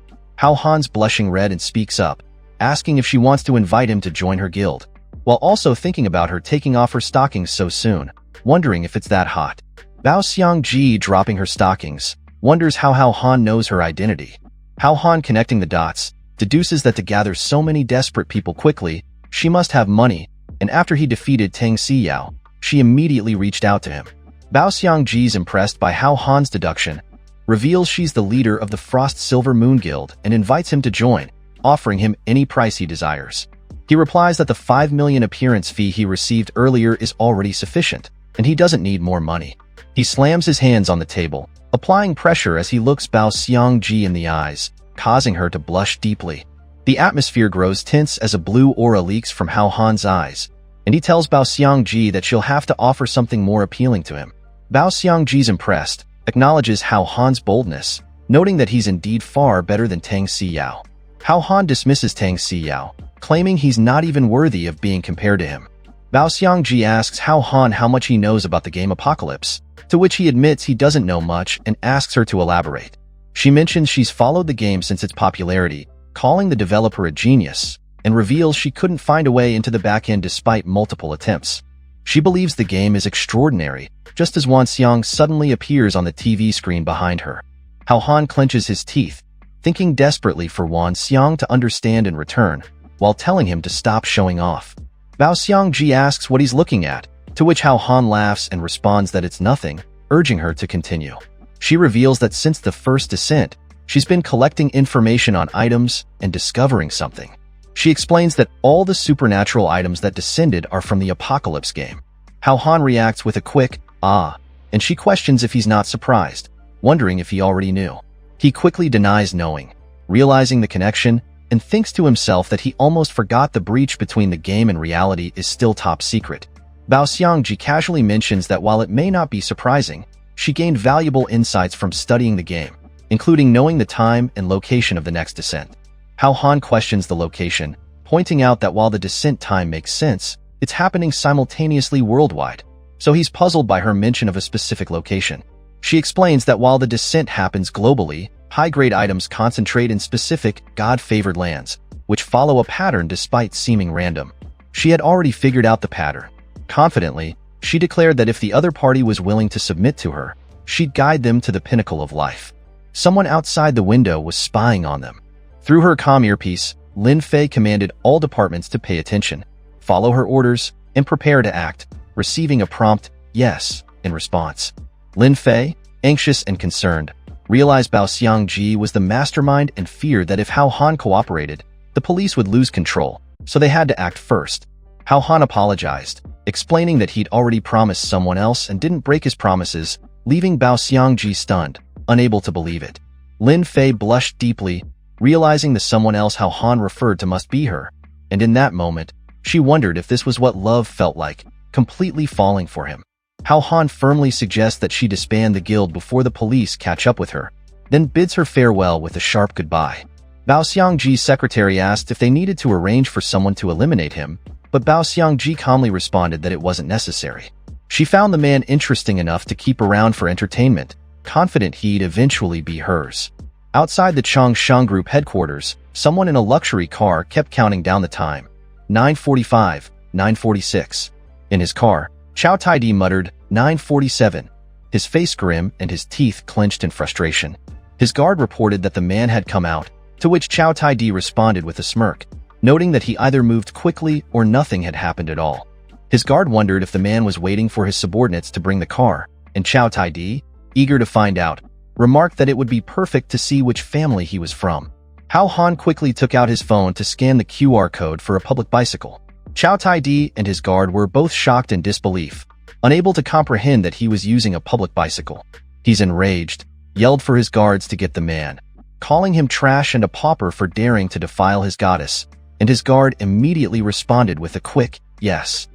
Speaker 1: Hao Han's blushing red and speaks up, asking if she wants to invite him to join her guild, while also thinking about her taking off her stockings so soon, wondering if it's that hot. Bao Xiangji, dropping her stockings, wonders how Hao Han knows her identity. Hao Han, connecting the dots, deduces that to gather so many desperate people quickly, she must have money, and after he defeated Tang Siyao, she immediately reached out to him. Bao Xiangji's impressed by Hao Han's deduction, reveals she's the leader of the Frost Silver Moon Guild and invites him to join, offering him any price he desires. He replies that the 5 million appearance fee he received earlier is already sufficient, and he doesn't need more money. He slams his hands on the table, applying pressure as he looks Bao Xiangji in the eyes, causing her to blush deeply. The atmosphere grows tense as a blue aura leaks from Hao Han's eyes, and he tells Bao Xiangji that she'll have to offer something more appealing to him. Bao Xiangji's impressed, acknowledges Hao Han's boldness, noting that he's indeed far better than Tang Siyao. Hao Han dismisses Tang Siyao, claiming he's not even worthy of being compared to him. Bao Xiangji asks Hao Han how much he knows about the game Apocalypse, to which he admits he doesn't know much and asks her to elaborate. She mentions she's followed the game since its popularity, calling the developer a genius, and reveals she couldn't find a way into the backend despite multiple attempts. She believes the game is extraordinary, just as Wan Xiang suddenly appears on the TV screen behind her. Hao Han clenches his teeth, thinking desperately for Wan Xiang to understand in return, while telling him to stop showing off. Bao Xiangji asks what he's looking at, to which Hao Han laughs and responds that it's nothing, urging her to continue. She reveals that since the first descent, she's been collecting information on items and discovering something. She explains that all the supernatural items that descended are from the Apocalypse game. Hao Han reacts with a quick, "Ah," and she questions if he's not surprised, wondering if he already knew. He quickly denies knowing, realizing the connection, and thinks to himself that he almost forgot the breach between the game and reality is still top secret. Bao Xiangji casually mentions that while it may not be surprising, she gained valuable insights from studying the game, including knowing the time and location of the next descent. Hao Han questions the location, pointing out that while the descent time makes sense, it's happening simultaneously worldwide, so he's puzzled by her mention of a specific location. She explains that while the descent happens globally, high-grade items concentrate in specific, God-favored lands, which follow a pattern despite seeming random. She had already figured out the pattern. Confidently, she declared that if the other party was willing to submit to her, she'd guide them to the pinnacle of life. Someone outside the window was spying on them. Through her comm earpiece, Lin Fei commanded all departments to pay attention, follow her orders, and prepare to act, receiving a prompt "yes" in response. Lin Fei, anxious and concerned, realized Bao Xiangji was the mastermind and feared that if Hao Han cooperated, the police would lose control, so they had to act first. Hao Han apologized, explaining that he'd already promised someone else and didn't break his promises, leaving Bao Xiangji stunned, unable to believe it. Lin Fei blushed deeply, realizing the someone else Hao Han referred to must be her, and in that moment, she wondered if this was what love felt like, completely falling for him. Hao Han firmly suggests that she disband the guild before the police catch up with her, then bids her farewell with a sharp goodbye. Bao Xiangji's secretary asked if they needed to arrange for someone to eliminate him, but Bao Xiangji calmly responded that it wasn't necessary. She found the man interesting enough to keep around for entertainment, confident he'd eventually be hers. Outside the Changshan Group headquarters, someone in a luxury car kept counting down the time. 9:45, 9:46. In his car, Chao Taidi muttered, 9:47, his face grim and his teeth clenched in frustration. His guard reported that the man had come out, to which Chao Taidi responded with a smirk, noting that he either moved quickly or nothing had happened at all. His guard wondered if the man was waiting for his subordinates to bring the car, and Chao Taidi, eager to find out, remarked that it would be perfect to see which family he was from. Hao Han quickly took out his phone to scan the QR code for a public bicycle. Chao Taidi and his guard were both shocked in disbelief, unable to comprehend that he was using a public bicycle. He's enraged, yelled for his guards to get the man. calling him trash and a pauper for daring to defile his goddess, and his guard immediately responded with a quick, yes.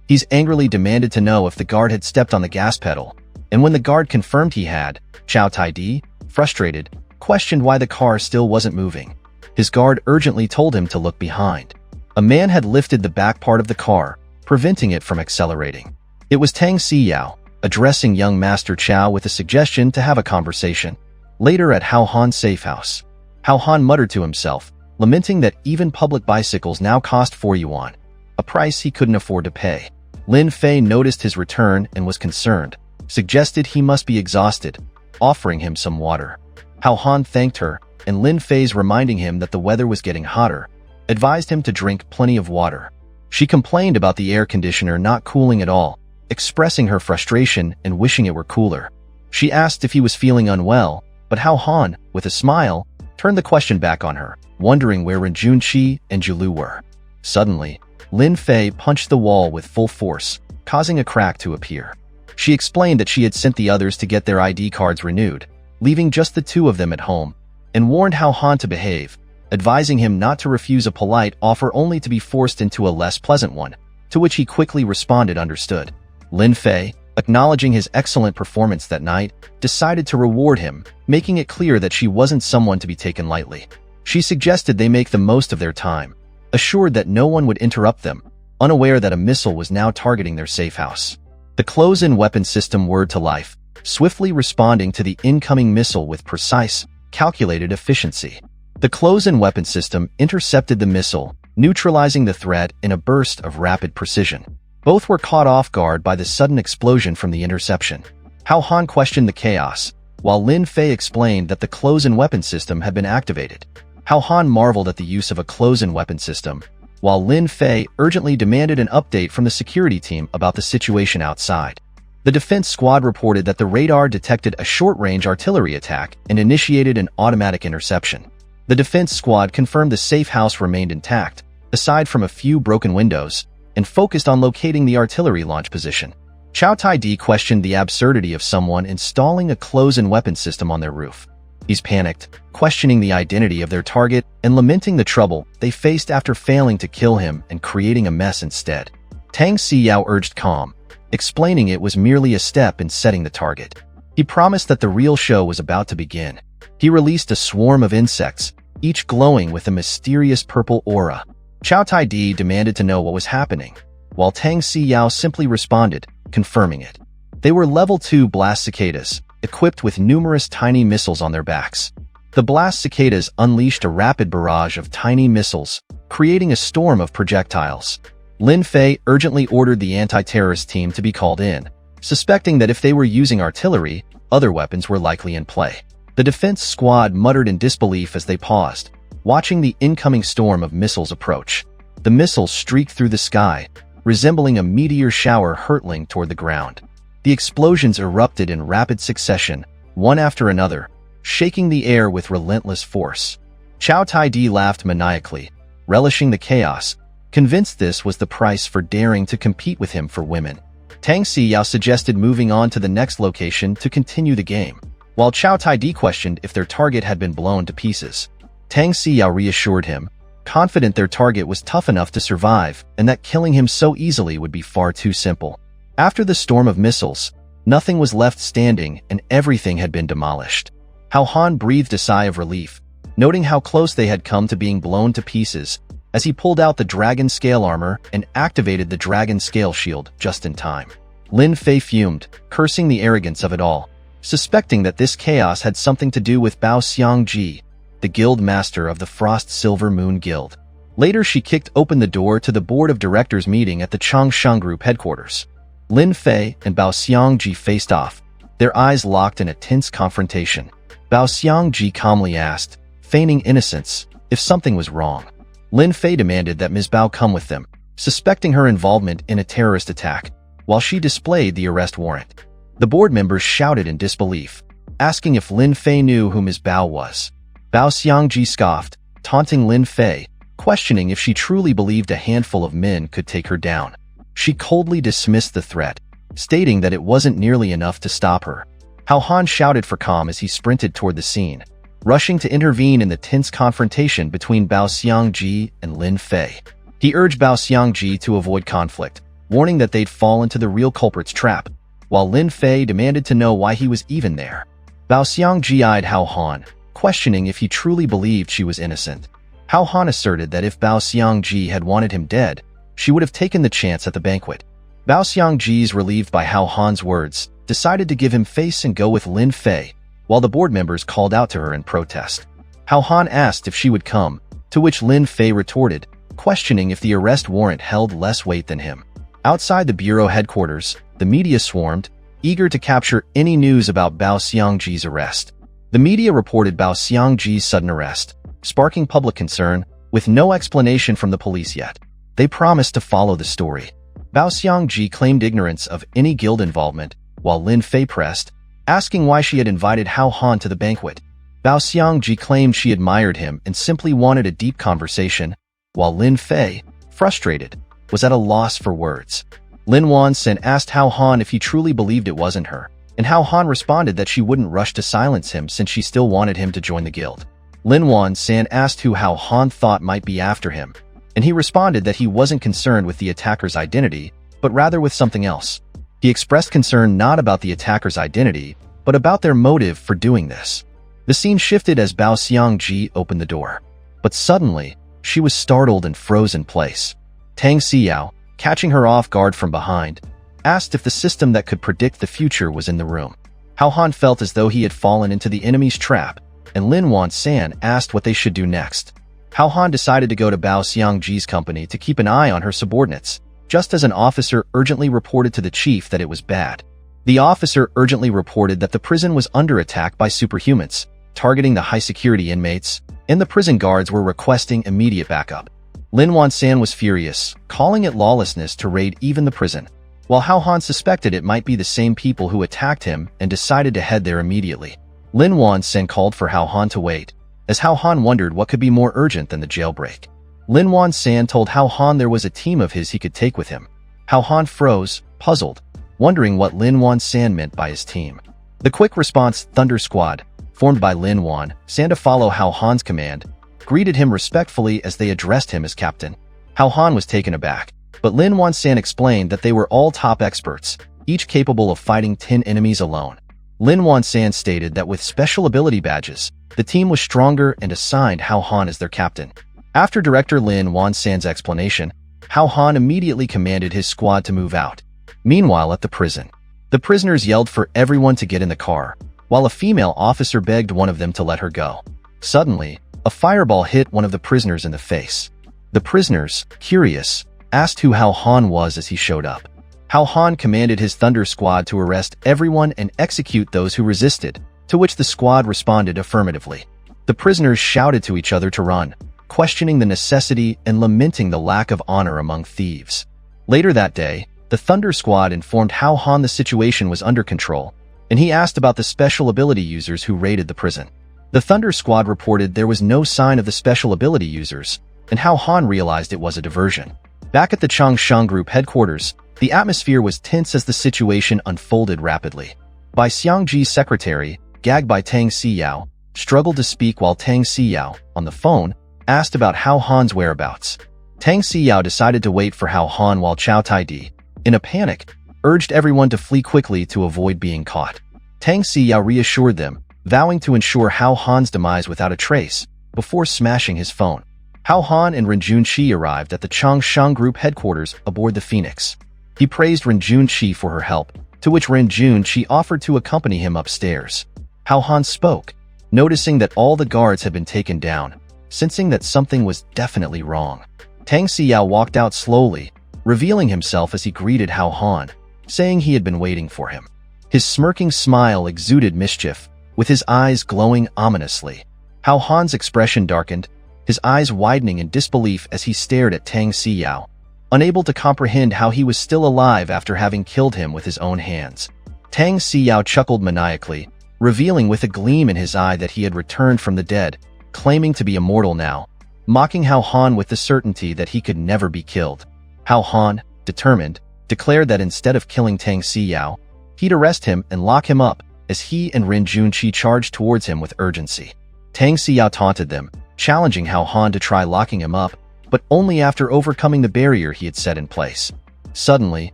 Speaker 1: He's angrily demanded to know if the guard had stepped on the gas pedal, and when the guard confirmed he had, Chow Tai-di, frustrated, questioned why the car still wasn't moving. His guard urgently told him to look behind. A man had lifted the back part of the car, preventing it from accelerating. It was Tang Siyao, addressing young Master Chow with a suggestion to have a conversation. Later at Hao Han's safe house, Hao Han muttered to himself, lamenting that even public bicycles now cost 4 yuan, a price he couldn't afford to pay. Lin Fei noticed his return and was concerned, suggested he must be exhausted, offering him some water. Hao Han thanked her, and Lin Fei's reminding him that the weather was getting hotter, advised him to drink plenty of water. She complained about the air conditioner not cooling at all, expressing her frustration and wishing it were cooler. She asked if he was feeling unwell, but Hao Han, with a smile, turned the question back on her, wondering where Ren Junqi and Zhu were. Suddenly, Lin Fei punched the wall with full force, causing a crack to appear. She explained that she had sent the others to get their ID cards renewed, leaving just the 2 of them at home, and warned Hao Han to behave, advising him not to refuse a polite offer only to be forced into a less pleasant one, to which he quickly responded understood. Lin Fei, acknowledging his excellent performance that night, decided to reward him, making it clear that she wasn't someone to be taken lightly. She suggested they make the most of their time, assured that no one would interrupt them, unaware that a missile was now targeting their safe house. The close-in weapon system whirred to life, swiftly responding to the incoming missile with precise, calculated efficiency. The close-in weapon system intercepted the missile, neutralizing the threat in a burst of rapid precision. Both were caught off guard by the sudden explosion from the interception. Hao Han questioned the chaos, while Lin Fei explained that the close-in weapon system had been activated. Hao Han marveled at the use of a close-in weapon system, while Lin Fei urgently demanded an update from the security team about the situation outside. The defense squad reported that the radar detected a short-range artillery attack and initiated an automatic interception. The defense squad confirmed the safe house remained intact, aside from a few broken windows, and focused on locating the artillery launch position. Chow Tai-di questioned the absurdity of someone installing a close-in weapon system on their roof. He's panicked, questioning the identity of their target and lamenting the trouble they faced after failing to kill him and creating a mess instead. Tang Siyao urged calm, explaining it was merely a step in setting the target. He promised that the real show was about to begin. He released a swarm of insects, each glowing with a mysterious purple aura. Chow Tai-di demanded to know what was happening, while Tang Siyao simply responded, confirming it. They were level 2 blast cicadas, equipped with numerous tiny missiles on their backs. The blast cicadas unleashed a rapid barrage of tiny missiles, creating a storm of projectiles. Lin Fei urgently ordered the anti-terrorist team to be called in, suspecting that if they were using artillery, other weapons were likely in play. The defense squad muttered in disbelief as they paused, watching the incoming storm of missiles approach. The missiles streaked through the sky, resembling a meteor shower hurtling toward the ground. The explosions erupted in rapid succession, one after another, shaking the air with relentless force. Chow Tai-di laughed maniacally, relishing the chaos, convinced this was the price for daring to compete with him for women. Tang Siyao suggested moving on to the next location to continue the game, while Chow Tai-di questioned if their target had been blown to pieces. Tang Siyao reassured him, confident their target was tough enough to survive and that killing him so easily would be far too simple. After the storm of missiles, nothing was left standing and everything had been demolished. Hao Han breathed a sigh of relief, noting how close they had come to being blown to pieces, as he pulled out the dragon scale armor and activated the dragon scale shield just in time. Lin Fei fumed, cursing the arrogance of it all, suspecting that this chaos had something to do with Bao Xiang, the guild master of the Frost Silver Moon Guild. Later she kicked open the door to the board of directors meeting at the Changshan Group headquarters. Lin Fei and Bao Xiang faced off, their eyes locked in a tense confrontation. Bao Xiang calmly asked, feigning innocence, if something was wrong. Lin Fei demanded that Ms. Bao come with them, suspecting her involvement in a terrorist attack, while she displayed the arrest warrant. The board members shouted in disbelief, asking if Lin Fei knew who Ms. Bao was. Bao Xiang scoffed, taunting Lin Fei, questioning if she truly believed a handful of men could take her down. She coldly dismissed the threat, stating that it wasn't nearly enough to stop her. Hao Han shouted for calm as he sprinted toward the scene, rushing to intervene in the tense confrontation between Bao Xiangji and Lin Fei. He urged Bao Xiangji to avoid conflict, warning that they'd fall into the real culprit's trap, while Lin Fei demanded to know why he was even there. Bao Xiangji eyed Hao Han, questioning if he truly believed she was innocent. Hao Han asserted that if Bao Xiangji had wanted him dead, she would have taken the chance at the banquet. Bao Xiangji, relieved by Hao Han's words, decided to give him face and go with Lin Fei, while the board members called out to her in protest. Hao Han asked if she would come, to which Lin Fei retorted, questioning if the arrest warrant held less weight than him. Outside the bureau headquarters, the media swarmed, eager to capture any news about Bao Xiangji's arrest. The media reported Bao Xiangji's sudden arrest, sparking public concern, with no explanation from the police yet. They promised to follow the story. Bao Xiangji claimed ignorance of any guild involvement, while Lin Fei pressed, asking why she had invited Hao Han to the banquet. Bao Xiangji claimed she admired him and simply wanted a deep conversation, while Lin Fei, frustrated, was at a loss for words. Lin Xiang asked Hao Han if he truly believed it wasn't her, and Hao Han responded that she wouldn't rush to silence him since she still wanted him to join the guild. Lin Xiang asked who Hao Han thought might be after him, and he responded that he wasn't concerned with the attacker's identity, but rather with something else. He expressed concern not about the attacker's identity, but about their motive for doing this. The scene shifted as Bao Xiangji opened the door. But suddenly, she was startled and froze in place. Tang Xiao, catching her off guard from behind, asked if the system that could predict the future was in the room. Hao Han felt as though he had fallen into the enemy's trap, and Lin Xiang asked what they should do next. Hao Han decided to go to Bao Xiangji's company to keep an eye on her subordinates, just as an officer urgently reported to the chief that it was bad. The officer urgently reported that the prison was under attack by superhumans, targeting the high-security inmates, and the prison guards were requesting immediate backup. Lin Xiang was furious, calling it lawlessness to raid even the prison, while Hao Han suspected it might be the same people who attacked him and decided to head there immediately. Lin Xiang called for Hao Han to wait, as Hao Han wondered what could be more urgent than the jailbreak. Lin Xiang told Hao Han there was a team of his he could take with him. Hao Han froze, puzzled, wondering what Lin Xiang meant by his team. The quick response Thunder Squad, formed by Lin Xiang to follow Hao Han's command, greeted him respectfully as they addressed him as captain. Hao Han was taken aback, but Lin Xiang explained that they were all top experts, each capable of fighting 10 enemies alone. Lin Xiang stated that with special ability badges, the team was stronger and assigned Hao Han as their captain. After Director Lin Xiang's explanation, Hao Han immediately commanded his squad to move out. Meanwhile, at the prison, the prisoners yelled for everyone to get in the car, while a female officer begged one of them to let her go. Suddenly, a fireball hit one of the prisoners in the face. The prisoners, curious, asked who Hao Han was as he showed up. Hao Han commanded his Thunder Squad to arrest everyone and execute those who resisted, to which the squad responded affirmatively. The prisoners shouted to each other to run, questioning the necessity and lamenting the lack of honor among thieves. Later that day, the Thunder Squad informed Hao Han the situation was under control, and he asked about the special ability users who raided the prison. The Thunder Squad reported there was no sign of the special ability users, and Hao Han realized it was a diversion. Back at the Changshan Group headquarters, the atmosphere was tense as the situation unfolded rapidly. Bai Xiangji's secretary, gagged by Tang Xiao, struggled to speak while Tang Xiao, on the phone, asked about Hao Han's whereabouts. Tang Xiao decided to wait for Hao Han while Chow Tai-di, in a panic, urged everyone to flee quickly to avoid being caught. Tang Xiao reassured them, vowing to ensure Hao Han's demise without a trace, before smashing his phone. Hao Han and Ren Junqi arrived at the Changshan Group headquarters aboard the Phoenix. He praised Ren Junqi for her help, to which Ren Junqi offered to accompany him upstairs. Hao Han spoke, noticing that all the guards had been taken down, sensing that something was definitely wrong. Tang Xiao walked out slowly, revealing himself as he greeted Hao Han, saying he had been waiting for him. His smirking smile exuded mischief, with his eyes glowing ominously. Hao Han's expression darkened, his eyes widening in disbelief as he stared at Tang Xiao, unable to comprehend how he was still alive after having killed him with his own hands. Tang Xiao chuckled maniacally, revealing with a gleam in his eye that he had returned from the dead, claiming to be immortal now, mocking Hao Han with the certainty that he could never be killed. Hao Han, determined, declared that instead of killing Tang Xiao, he'd arrest him and lock him up, as he and Ren Junqi charged towards him with urgency. Tang Xiao taunted them, challenging Hao Han to try locking him up, but only after overcoming the barrier he had set in place. Suddenly,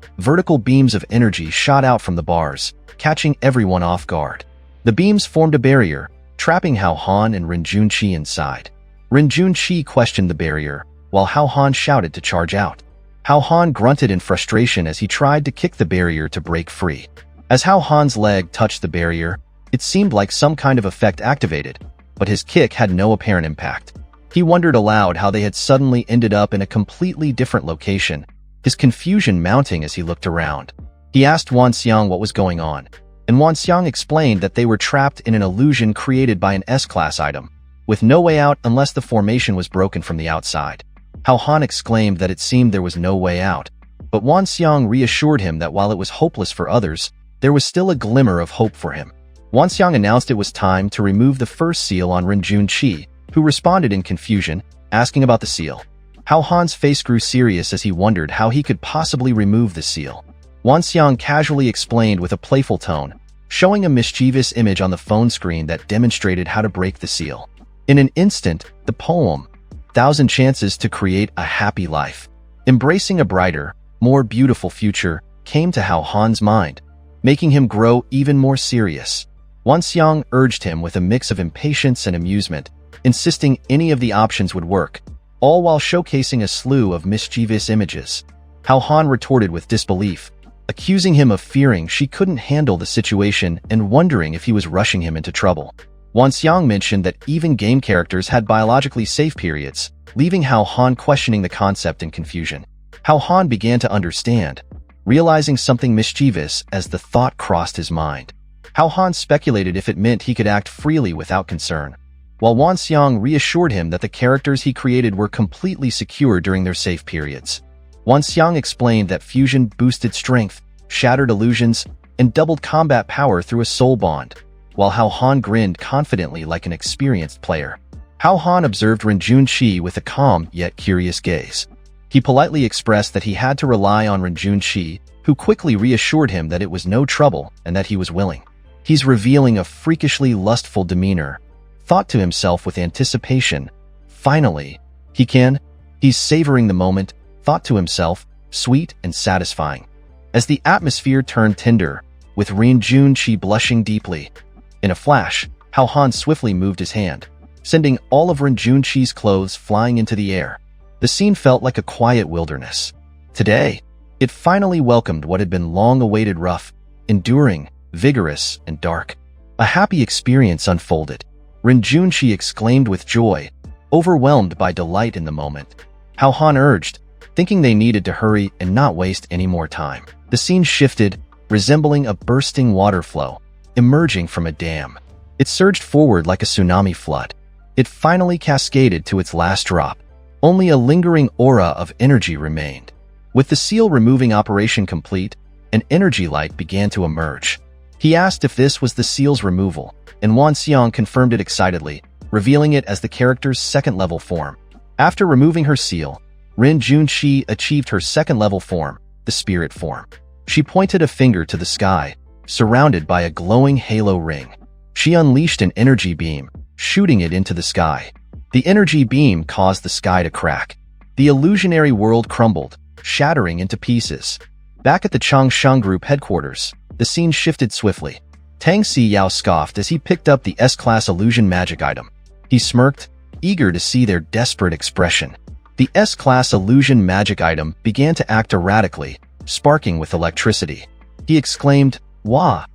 Speaker 1: vertical beams of energy shot out from the bars, catching everyone off guard. The beams formed a barrier, trapping Hao Han and Ren Junqi inside. Ren Junqi questioned the barrier, while Hao Han shouted to charge out. Hao Han grunted in frustration as he tried to kick the barrier to break free. As Hao Han's leg touched the barrier, it seemed like some kind of effect activated, but his kick had no apparent impact. He wondered aloud how they had suddenly ended up in a completely different location, his confusion mounting as he looked around. He asked Wan Xiang what was going on, and Wan Xiang explained that they were trapped in an illusion created by an S-class item, with no way out unless the formation was broken from the outside. Hao Han exclaimed that it seemed there was no way out, but Wan Xiang reassured him that while it was hopeless for others, there was still a glimmer of hope for him. Wan Xiang announced it was time to remove the first seal on Ren Junqi, who responded in confusion, asking about the seal. Hao Han's face grew serious as he wondered how he could possibly remove the seal. Wan Xiang casually explained with a playful tone, showing a mischievous image on the phone screen that demonstrated how to break the seal. In an instant, the poem, 1,000 Chances to Create a Happy Life, embracing a brighter, more beautiful future, came to Hao Han's mind, making him grow even more serious. Wan Xiang urged him with a mix of impatience and amusement, insisting any of the options would work, all while showcasing a slew of mischievous images. Hao Han retorted with disbelief, accusing him of fearing she couldn't handle the situation and wondering if he was rushing him into trouble. Wan Xiang mentioned that even game characters had biologically safe periods, leaving Hao Han questioning the concept in confusion. Hao Han began to understand, realizing something mischievous as the thought crossed his mind. Hao Han speculated if it meant he could act freely without concern, while Wan Xiang reassured him that the characters he created were completely secure during their safe periods. Wan Xiang explained that fusion boosted strength, shattered illusions, and doubled combat power through a soul bond, while Hao Han grinned confidently like an experienced player. Hao Han observed Ren Junqi with a calm yet curious gaze. He politely expressed that he had to rely on Ren Junqi, who quickly reassured him that it was no trouble and that he was willing. He's revealing a freakishly lustful demeanor, thought to himself with anticipation. Finally, he can. He's savoring the moment, thought to himself, sweet and satisfying. As the atmosphere turned tender, with Ren Junqi blushing deeply. In a flash, Hao Han swiftly moved his hand, sending all of Ren Junqi's clothes flying into the air. The scene felt like a quiet wilderness. Today, it finally welcomed what had been long awaited: rough, enduring, vigorous, and dark. A happy experience unfolded. Ren Junqi exclaimed with joy, overwhelmed by delight in the moment. Hao Han urged, thinking they needed to hurry and not waste any more time. The scene shifted, resembling a bursting water flow, emerging from a dam. It surged forward like a tsunami flood. It finally cascaded to its last drop. Only a lingering aura of energy remained. With the seal removing operation complete, an energy light began to emerge. He asked if this was the seal's removal, and Wan Xiang confirmed it excitedly, revealing it as the character's second-level form. After removing her seal, Ren Junqi achieved her second-level form, the spirit form. She pointed a finger to the sky, surrounded by a glowing halo ring. She unleashed an energy beam, shooting it into the sky. The energy beam caused the sky to crack. The illusionary world crumbled, shattering into pieces. Back at the Changshan Group headquarters, the scene shifted swiftly. Tang Xiao scoffed as he picked up the S-class illusion magic item. He smirked, eager to see their desperate expression. The S-class illusion magic item began to act erratically, sparking with electricity. He exclaimed, "Wah!"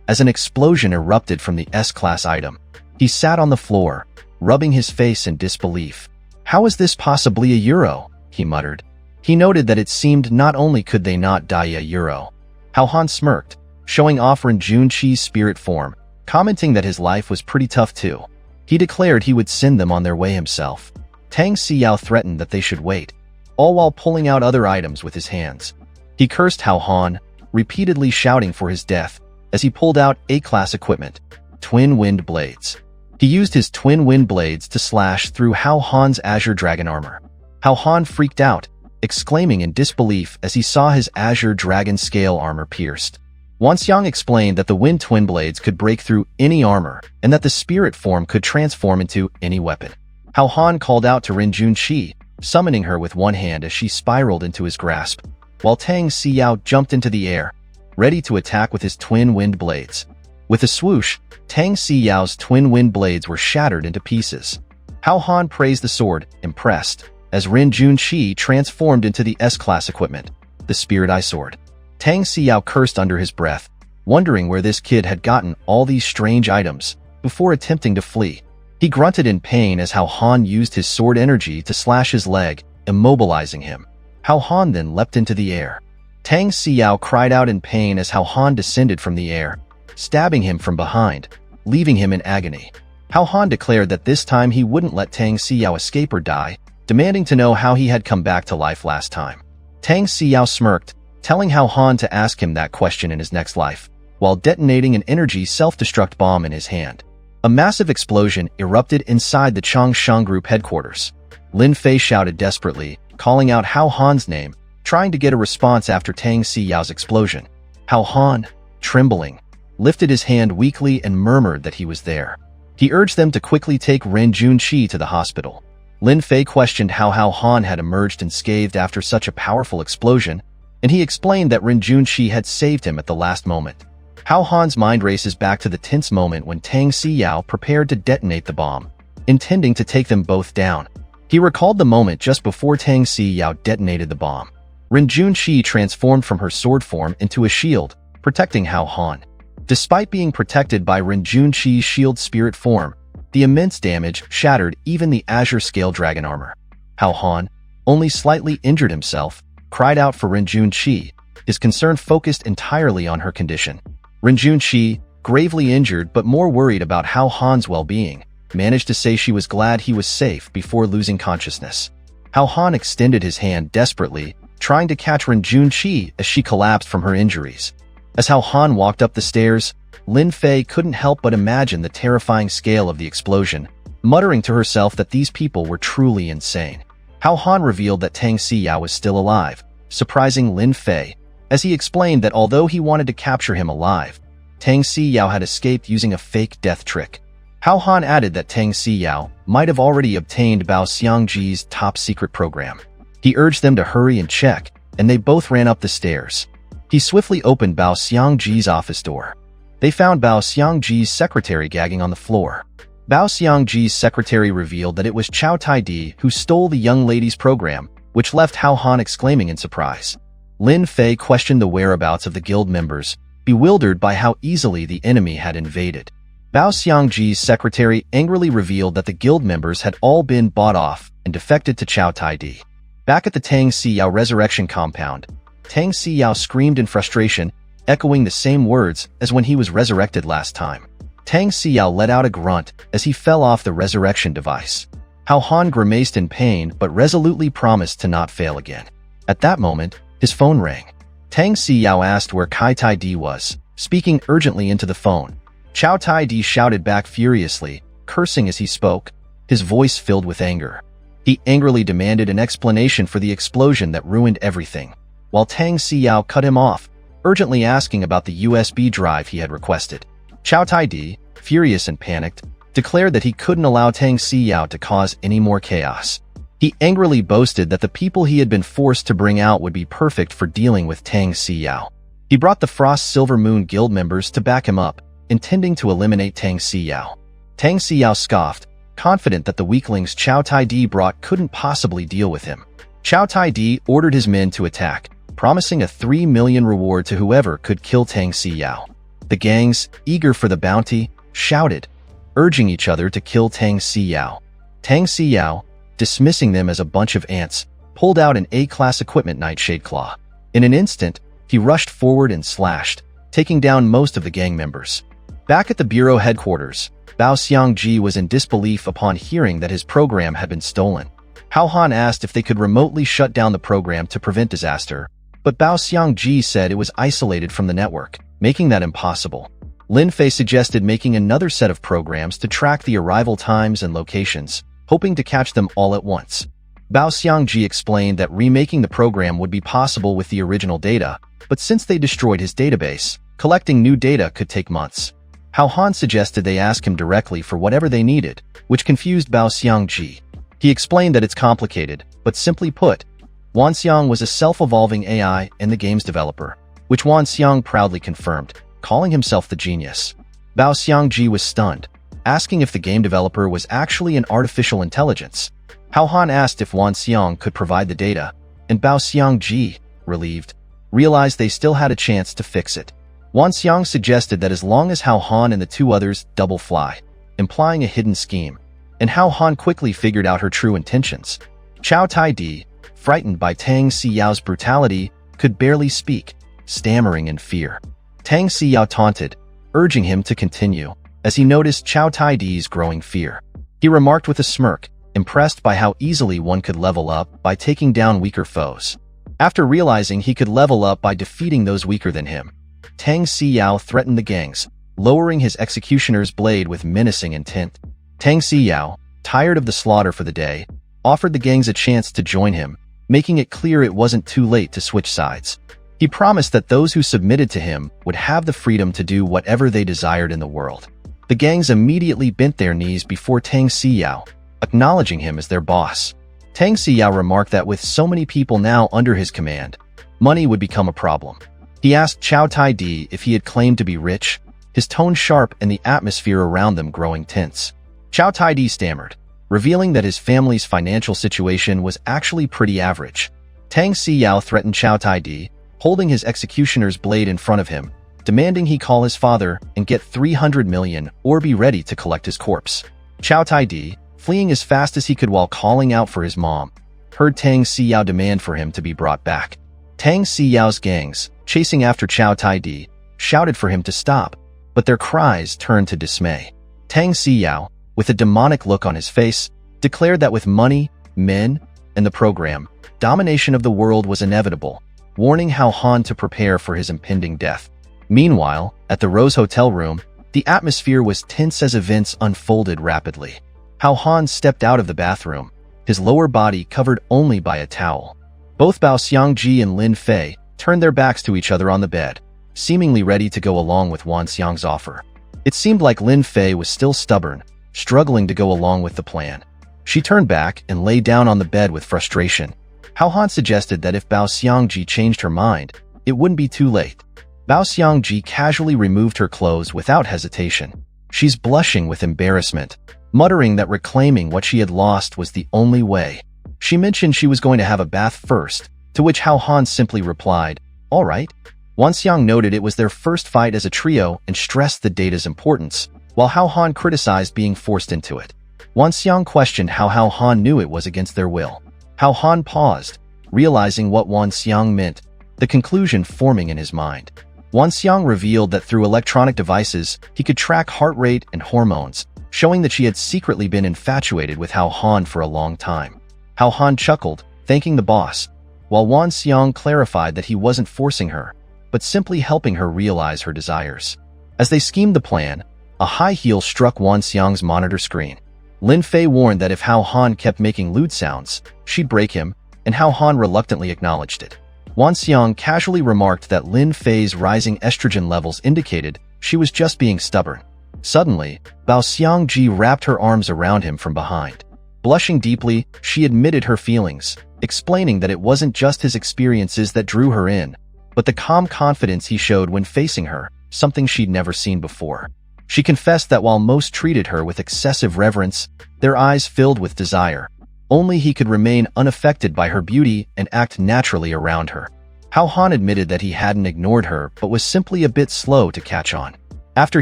Speaker 1: as an explosion erupted from the S-class item. He sat on the floor, rubbing his face in disbelief. "How is this possibly a euro?" he muttered. He noted that it seemed not only could they not die a euro. Hao Han smirked, showing off Ren Junqi's spirit form, commenting that his life was pretty tough too. He declared he would send them on their way himself. Tang Xiao threatened that they should wait, all while pulling out other items with his hands. He cursed Hao Han, repeatedly shouting for his death, as he pulled out A-class equipment, twin wind blades. He used his twin wind blades to slash through Hao Han's Azure Dragon armor. Hao Han freaked out, exclaiming in disbelief as he saw his Azure Dragon scale armor pierced. Wan Xiang explained that the Wind Twin Blades could break through any armor and that the spirit form could transform into any weapon. Hao Han called out to Ren Junqi, summoning her with one hand as she spiraled into his grasp, while Tang Siyao jumped into the air, ready to attack with his twin wind blades. With a swoosh, Tang Siyao's twin wind blades were shattered into pieces. Hao Han praised the sword, impressed, as Ren Junqi transformed into the S-class equipment, the Spirit Eye Sword. Tang Siyao cursed under his breath, wondering where this kid had gotten all these strange items, before attempting to flee. He grunted in pain as Hao Han used his sword energy to slash his leg, immobilizing him. Hao Han then leapt into the air. Tang Siyao cried out in pain as Hao Han descended from the air, stabbing him from behind, leaving him in agony. Hao Han declared that this time he wouldn't let Tang Siyao escape or die, demanding to know how he had come back to life last time. Tang Siyao smirked, telling Hao Han to ask him that question in his next life, while detonating an energy self-destruct bomb in his hand. A massive explosion erupted inside the Changshan Group headquarters. Lin Fei shouted desperately, calling out Hao Han's name, trying to get a response after Tang Siyao's explosion. Hao Han, trembling, lifted his hand weakly and murmured that he was there. He urged them to quickly take Ren Junqi to the hospital. Lin Fei questioned how Hao Han had emerged unscathed after such a powerful explosion, and he explained that Ren Junqi had saved him at the last moment. Hao Han's mind races back to the tense moment when Tang Siyao prepared to detonate the bomb, intending to take them both down. He recalled the moment just before Tang Siyao detonated the bomb. Ren Junqi transformed from her sword form into a shield, protecting Hao Han. Despite being protected by Ren Junqi's shield spirit form, the immense damage shattered even the Azure Scale Dragon armor. Hao Han, only slightly injured himself, cried out for Ren Junqi, his concern focused entirely on her condition. Ren Junqi, gravely injured but more worried about Hao Han's well-being, managed to say she was glad he was safe before losing consciousness. Hao Han extended his hand desperately, trying to catch Ren Junqi as she collapsed from her injuries. As Hao Han walked up the stairs, Lin Fei couldn't help but imagine the terrifying scale of the explosion, muttering to herself that these people were truly insane. Hao Han revealed that Tang Siyao was still alive, surprising Lin Fei, as he explained that although he wanted to capture him alive, Tang Siyao had escaped using a fake death trick. Hao Han added that Tang Siyao might have already obtained Bao Xiangji's top-secret program. He urged them to hurry and check, and they both ran up the stairs. He swiftly opened Bao Xiangji's office door. They found Bao Xiangji's secretary gagging on the floor. Bao Xiangji's secretary revealed that it was Chow Tai-di who stole the young lady's program, which left Hao Han exclaiming in surprise. Lin Fei questioned the whereabouts of the guild members, bewildered by how easily the enemy had invaded. Bao Xiangji's secretary angrily revealed that the guild members had all been bought off and defected to Chow Tai-di. Back at the Tang Siyao resurrection compound, Tang Siyao screamed in frustration, echoing the same words as when he was resurrected last time. Tang Siyao let out a grunt as he fell off the resurrection device. Hao Han grimaced in pain but resolutely promised to not fail again. At that moment, his phone rang. Tang Siyao asked where Kai Tai-di was, speaking urgently into the phone. Chow Tai-di shouted back furiously, cursing as he spoke, his voice filled with anger. He angrily demanded an explanation for the explosion that ruined everything, while Tang Siyao cut him off, urgently asking about the USB drive he had requested. Chow Tai-di, furious and panicked, declared that he couldn't allow Tang Siyao to cause any more chaos. He angrily boasted that the people he had been forced to bring out would be perfect for dealing with Tang Siyao. He brought the Frost Silver Moon Guild members to back him up, intending to eliminate Tang Siyao. Tang Siyao scoffed, confident that the weaklings Chow Tai-di brought couldn't possibly deal with him. Chow Tai-di ordered his men to attack, promising a 3 million reward to whoever could kill Tang Siyao. The gangs, eager for the bounty, shouted, urging each other to kill Tang Siyao. Tang Siyao, dismissing them as a bunch of ants, pulled out an A-class equipment Nightshade Claw. In an instant, he rushed forward and slashed, taking down most of the gang members. Back at the bureau headquarters, Bao Xiangji was in disbelief upon hearing that his program had been stolen. Hao Han asked if they could remotely shut down the program to prevent disaster, but Bao Xiangji said it was isolated from the network, making that impossible. Lin Fei suggested making another set of programs to track the arrival times and locations, hoping to catch them all at once. Bao Xiangji explained that remaking the program would be possible with the original data, but since they destroyed his database, Collecting new data could take months. Hao Han suggested they ask him directly for whatever they needed, which confused Wan Xiang. He explained that it's complicated, but simply put, Wan Xiang was a self-evolving AI and the game's developer, which Wan Xiang proudly confirmed, calling himself the genius. Wan Xiang was stunned, asking if the game developer was actually an artificial intelligence. Hao Han asked if Wan Xiang could provide the data, and Wan Xiang, relieved, realized they still had a chance to fix it. Wan Xiang suggested that as long as Hao Han and the two others double fly, implying a hidden scheme, and Hao Han quickly figured out her true intentions. Chow Tai-di, frightened by Tang Siyao's brutality, could barely speak, stammering in fear. Tang Siyao taunted, urging him to continue, as he noticed Chow Tai-di's growing fear. He remarked with a smirk, impressed by how easily one could level up by taking down weaker foes. After realizing he could level up by defeating those weaker than him, Tang Siyao threatened the gangs, lowering his executioner's blade with menacing intent. Tang Siyao, tired of the slaughter for the day, offered the gangs a chance to join him, making it clear it wasn't too late to switch sides. He promised that those who submitted to him would have the freedom to do whatever they desired in the world. The gangs immediately bent their knees before Tang Siyao, acknowledging him as their boss. Tang Siyao remarked that with so many people now under his command, money would become a problem. He asked Chow Tai-di if he had claimed to be rich, his tone sharp and the atmosphere around them growing tense. Chow Tai-di stammered, revealing that his family's financial situation was actually pretty average. Tang Siyao threatened Chow Tai-di, holding his executioner's blade in front of him, demanding he call his father and get 300 million or be ready to collect his corpse. Chow Tai-di, fleeing as fast as he could while calling out for his mom, heard Tang Siyao demand for him to be brought back. Tang Siyao's gangs, chasing after Chow Tai-di, shouted for him to stop, but their cries turned to dismay. Tang Siyao, with a demonic look on his face, declared that with money, men, and the program, domination of the world was inevitable, warning Hao Han to prepare for his impending death. Meanwhile, at the Rose Hotel room, the atmosphere was tense as events unfolded rapidly. Hao Han stepped out of the bathroom, his lower body covered only by a towel. Both Wan Xiang and Lin Fei turned their backs to each other on the bed, seemingly ready to go along with Wan Xiang's offer. It seemed like Lin Fei was still stubborn, struggling to go along with the plan. She turned back and lay down on the bed with frustration. Hao Han suggested that if Wan Xiang changed her mind, it wouldn't be too late. Wan Xiang casually removed her clothes without hesitation. She's blushing with embarrassment, muttering that reclaiming what she had lost was the only way. She mentioned she was going to have a bath first, to which Hao Han simply replied, "All right." Wan Xiang noted it was their first fight as a trio and stressed the data's importance, while Hao Han criticized being forced into it. Wan Xiang questioned how Hao Han knew it was against their will. Hao Han paused, realizing what Wan Xiang meant, the conclusion forming in his mind. Wan Xiang revealed that through electronic devices, he could track heart rate and hormones, showing that she had secretly been infatuated with Hao Han for a long time. Hao Han chuckled, thanking the boss, while Wan Xiang clarified that he wasn't forcing her, but simply helping her realize her desires. As they schemed the plan, a high heel struck Wan Xiang's monitor screen. Lin Fei warned that if Hao Han kept making lewd sounds, she'd break him, and Hao Han reluctantly acknowledged it. Wan Xiang casually remarked that Lin Fei's rising estrogen levels indicated she was just being stubborn. Suddenly, Wan Xiang wrapped her arms around him from behind. Blushing deeply, she admitted her feelings, explaining that it wasn't just his experiences that drew her in, but the calm confidence he showed when facing her, something she'd never seen before. She confessed that while most treated her with excessive reverence, their eyes filled with desire. Only he could remain unaffected by her beauty and act naturally around her. Hao Han admitted that he hadn't ignored her but was simply a bit slow to catch on. After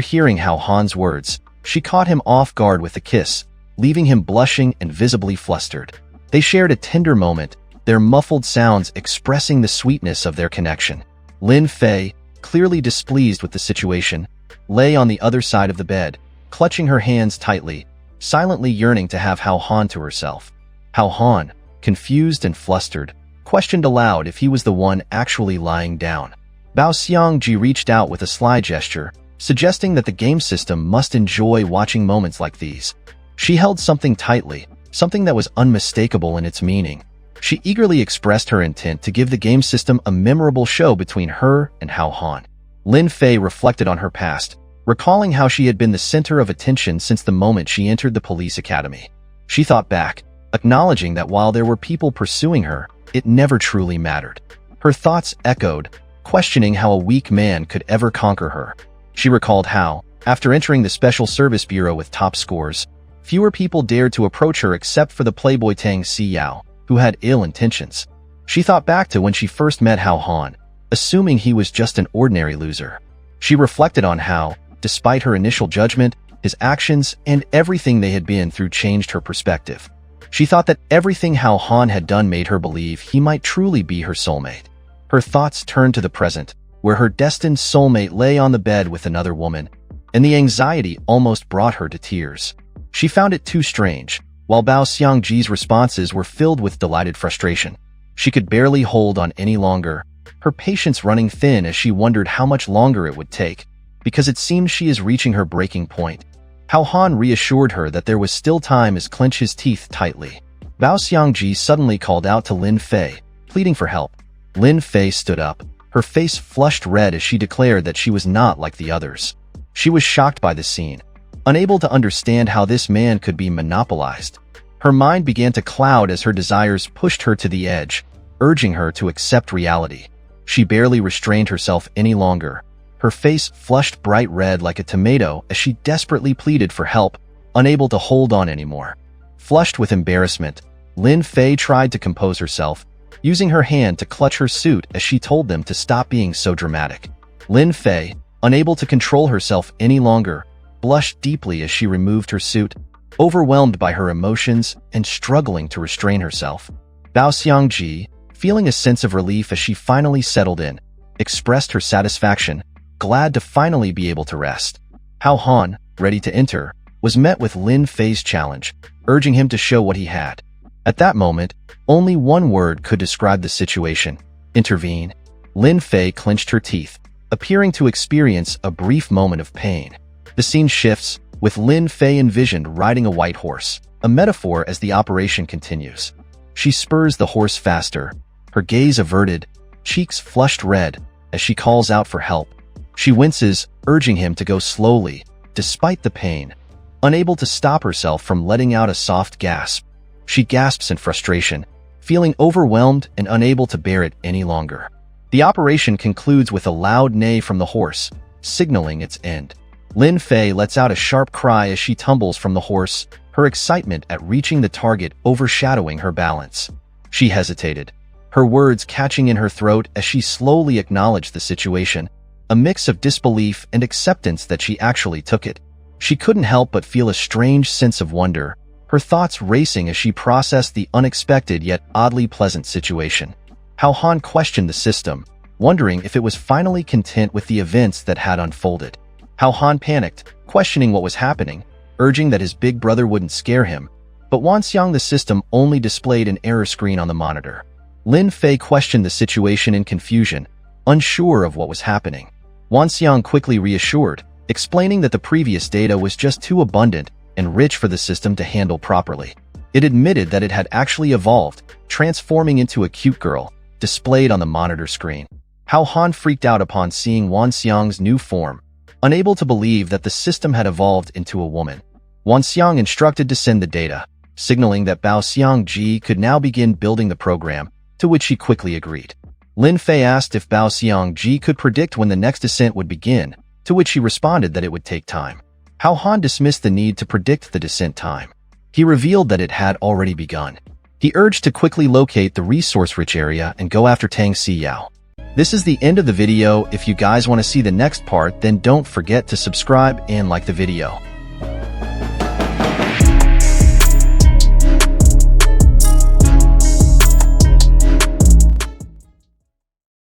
Speaker 1: hearing Hao Han's words, she caught him off guard with a kiss, leaving him blushing and visibly flustered. They shared a tender moment, their muffled sounds expressing the sweetness of their connection. Lin Fei, clearly displeased with the situation, lay on the other side of the bed, clutching her hands tightly, silently yearning to have Hao Han to herself. Hao Han, confused and flustered, questioned aloud if he was the one actually lying down. Wan Xiang reached out with a sly gesture, suggesting that the game system must enjoy watching moments like these. She held something tightly, something that was unmistakable in its meaning. She eagerly expressed her intent to give the game system a memorable show between her and Hao Han. Lin Fei reflected on her past, recalling how she had been the center of attention since the moment she entered the police academy. She thought back, acknowledging that while there were people pursuing her, it never truly mattered. Her thoughts echoed, questioning how a weak man could ever conquer her. She recalled how, after entering the Special Service Bureau with top scores, fewer people dared to approach her except for the playboy Tang Siyao, who had ill intentions. She thought back to when she first met Hao Han, assuming he was just an ordinary loser. She reflected on how, despite her initial judgment, his actions and everything they had been through changed her perspective. She thought that everything Hao Han had done made her believe he might truly be her soulmate. Her thoughts turned to the present, where her destined soulmate lay on the bed with another woman, and the anxiety almost brought her to tears. She found it too strange, while Bao Xiangji's responses were filled with delighted frustration. She could barely hold on any longer, her patience running thin as she wondered how much longer it would take, because it seemed she is reaching her breaking point. Hao Han reassured her that there was still time as clenched his teeth tightly. Bao Xiangji suddenly called out to Lin Fei, pleading for help. Lin Fei stood up, her face flushed red as she declared that she was not like the others. She was shocked by the scene, unable to understand how this man could be monopolized. Her mind began to cloud as her desires pushed her to the edge, urging her to accept reality. She barely restrained herself any longer. Her face flushed bright red like a tomato as she desperately pleaded for help, unable to hold on anymore. Flushed with embarrassment, Lin Fei tried to compose herself, using her hand to clutch her suit as she told them to stop being so dramatic. Lin Fei, unable to control herself any longer, blushed deeply as she removed her suit, overwhelmed by her emotions and struggling to restrain herself. Bao Xiangji, feeling a sense of relief as she finally settled in, expressed her satisfaction, glad to finally be able to rest. Hao Han, ready to enter, was met with Lin Fei's challenge, urging him to show what he had. At that moment, only one word could describe the situation: intervene. Lin Fei clenched her teeth, appearing to experience a brief moment of pain. The scene shifts, with Lin Fei envisioned riding a white horse, a metaphor as the operation continues. She spurs the horse faster, her gaze averted, cheeks flushed red, as she calls out for help. She winces, urging him to go slowly, despite the pain. Unable to stop herself from letting out a soft gasp, she gasps in frustration, feeling overwhelmed and unable to bear it any longer. The operation concludes with a loud neigh from the horse, signaling its end. Lin Fei lets out a sharp cry as she tumbles from the horse, her excitement at reaching the target overshadowing her balance. She hesitated, her words catching in her throat as she slowly acknowledged the situation, a mix of disbelief and acceptance that she actually took it. She couldn't help but feel a strange sense of wonder, her thoughts racing as she processed the unexpected yet oddly pleasant situation. Hao Han questioned the system, wondering if it was finally content with the events that had unfolded. Hao Han panicked, questioning what was happening, urging that his big brother wouldn't scare him, but Wan Xiang, the system only displayed an error screen on the monitor. Lin Fei questioned the situation in confusion, unsure of what was happening. Wan Xiang quickly reassured, explaining that the previous data was just too abundant and rich for the system to handle properly. It admitted that it had actually evolved, transforming into a cute girl, displayed on the monitor screen. Hao Han freaked out upon seeing Wan Xiang's new form, unable to believe that the system had evolved into a woman. Wan Xiang instructed to send the data, signaling that Bao Xiangji could now begin building the program, to which he quickly agreed. Lin Fei asked if Bao Xiangji could predict when the next descent would begin, to which he responded that it would take time. Hao Han dismissed the need to predict the descent time. He revealed that it had already begun. He urged to quickly locate the resource-rich area and go after Tang Siyao. This is the end of the video. If you guys want to see the next part, then don't forget to subscribe and like the video.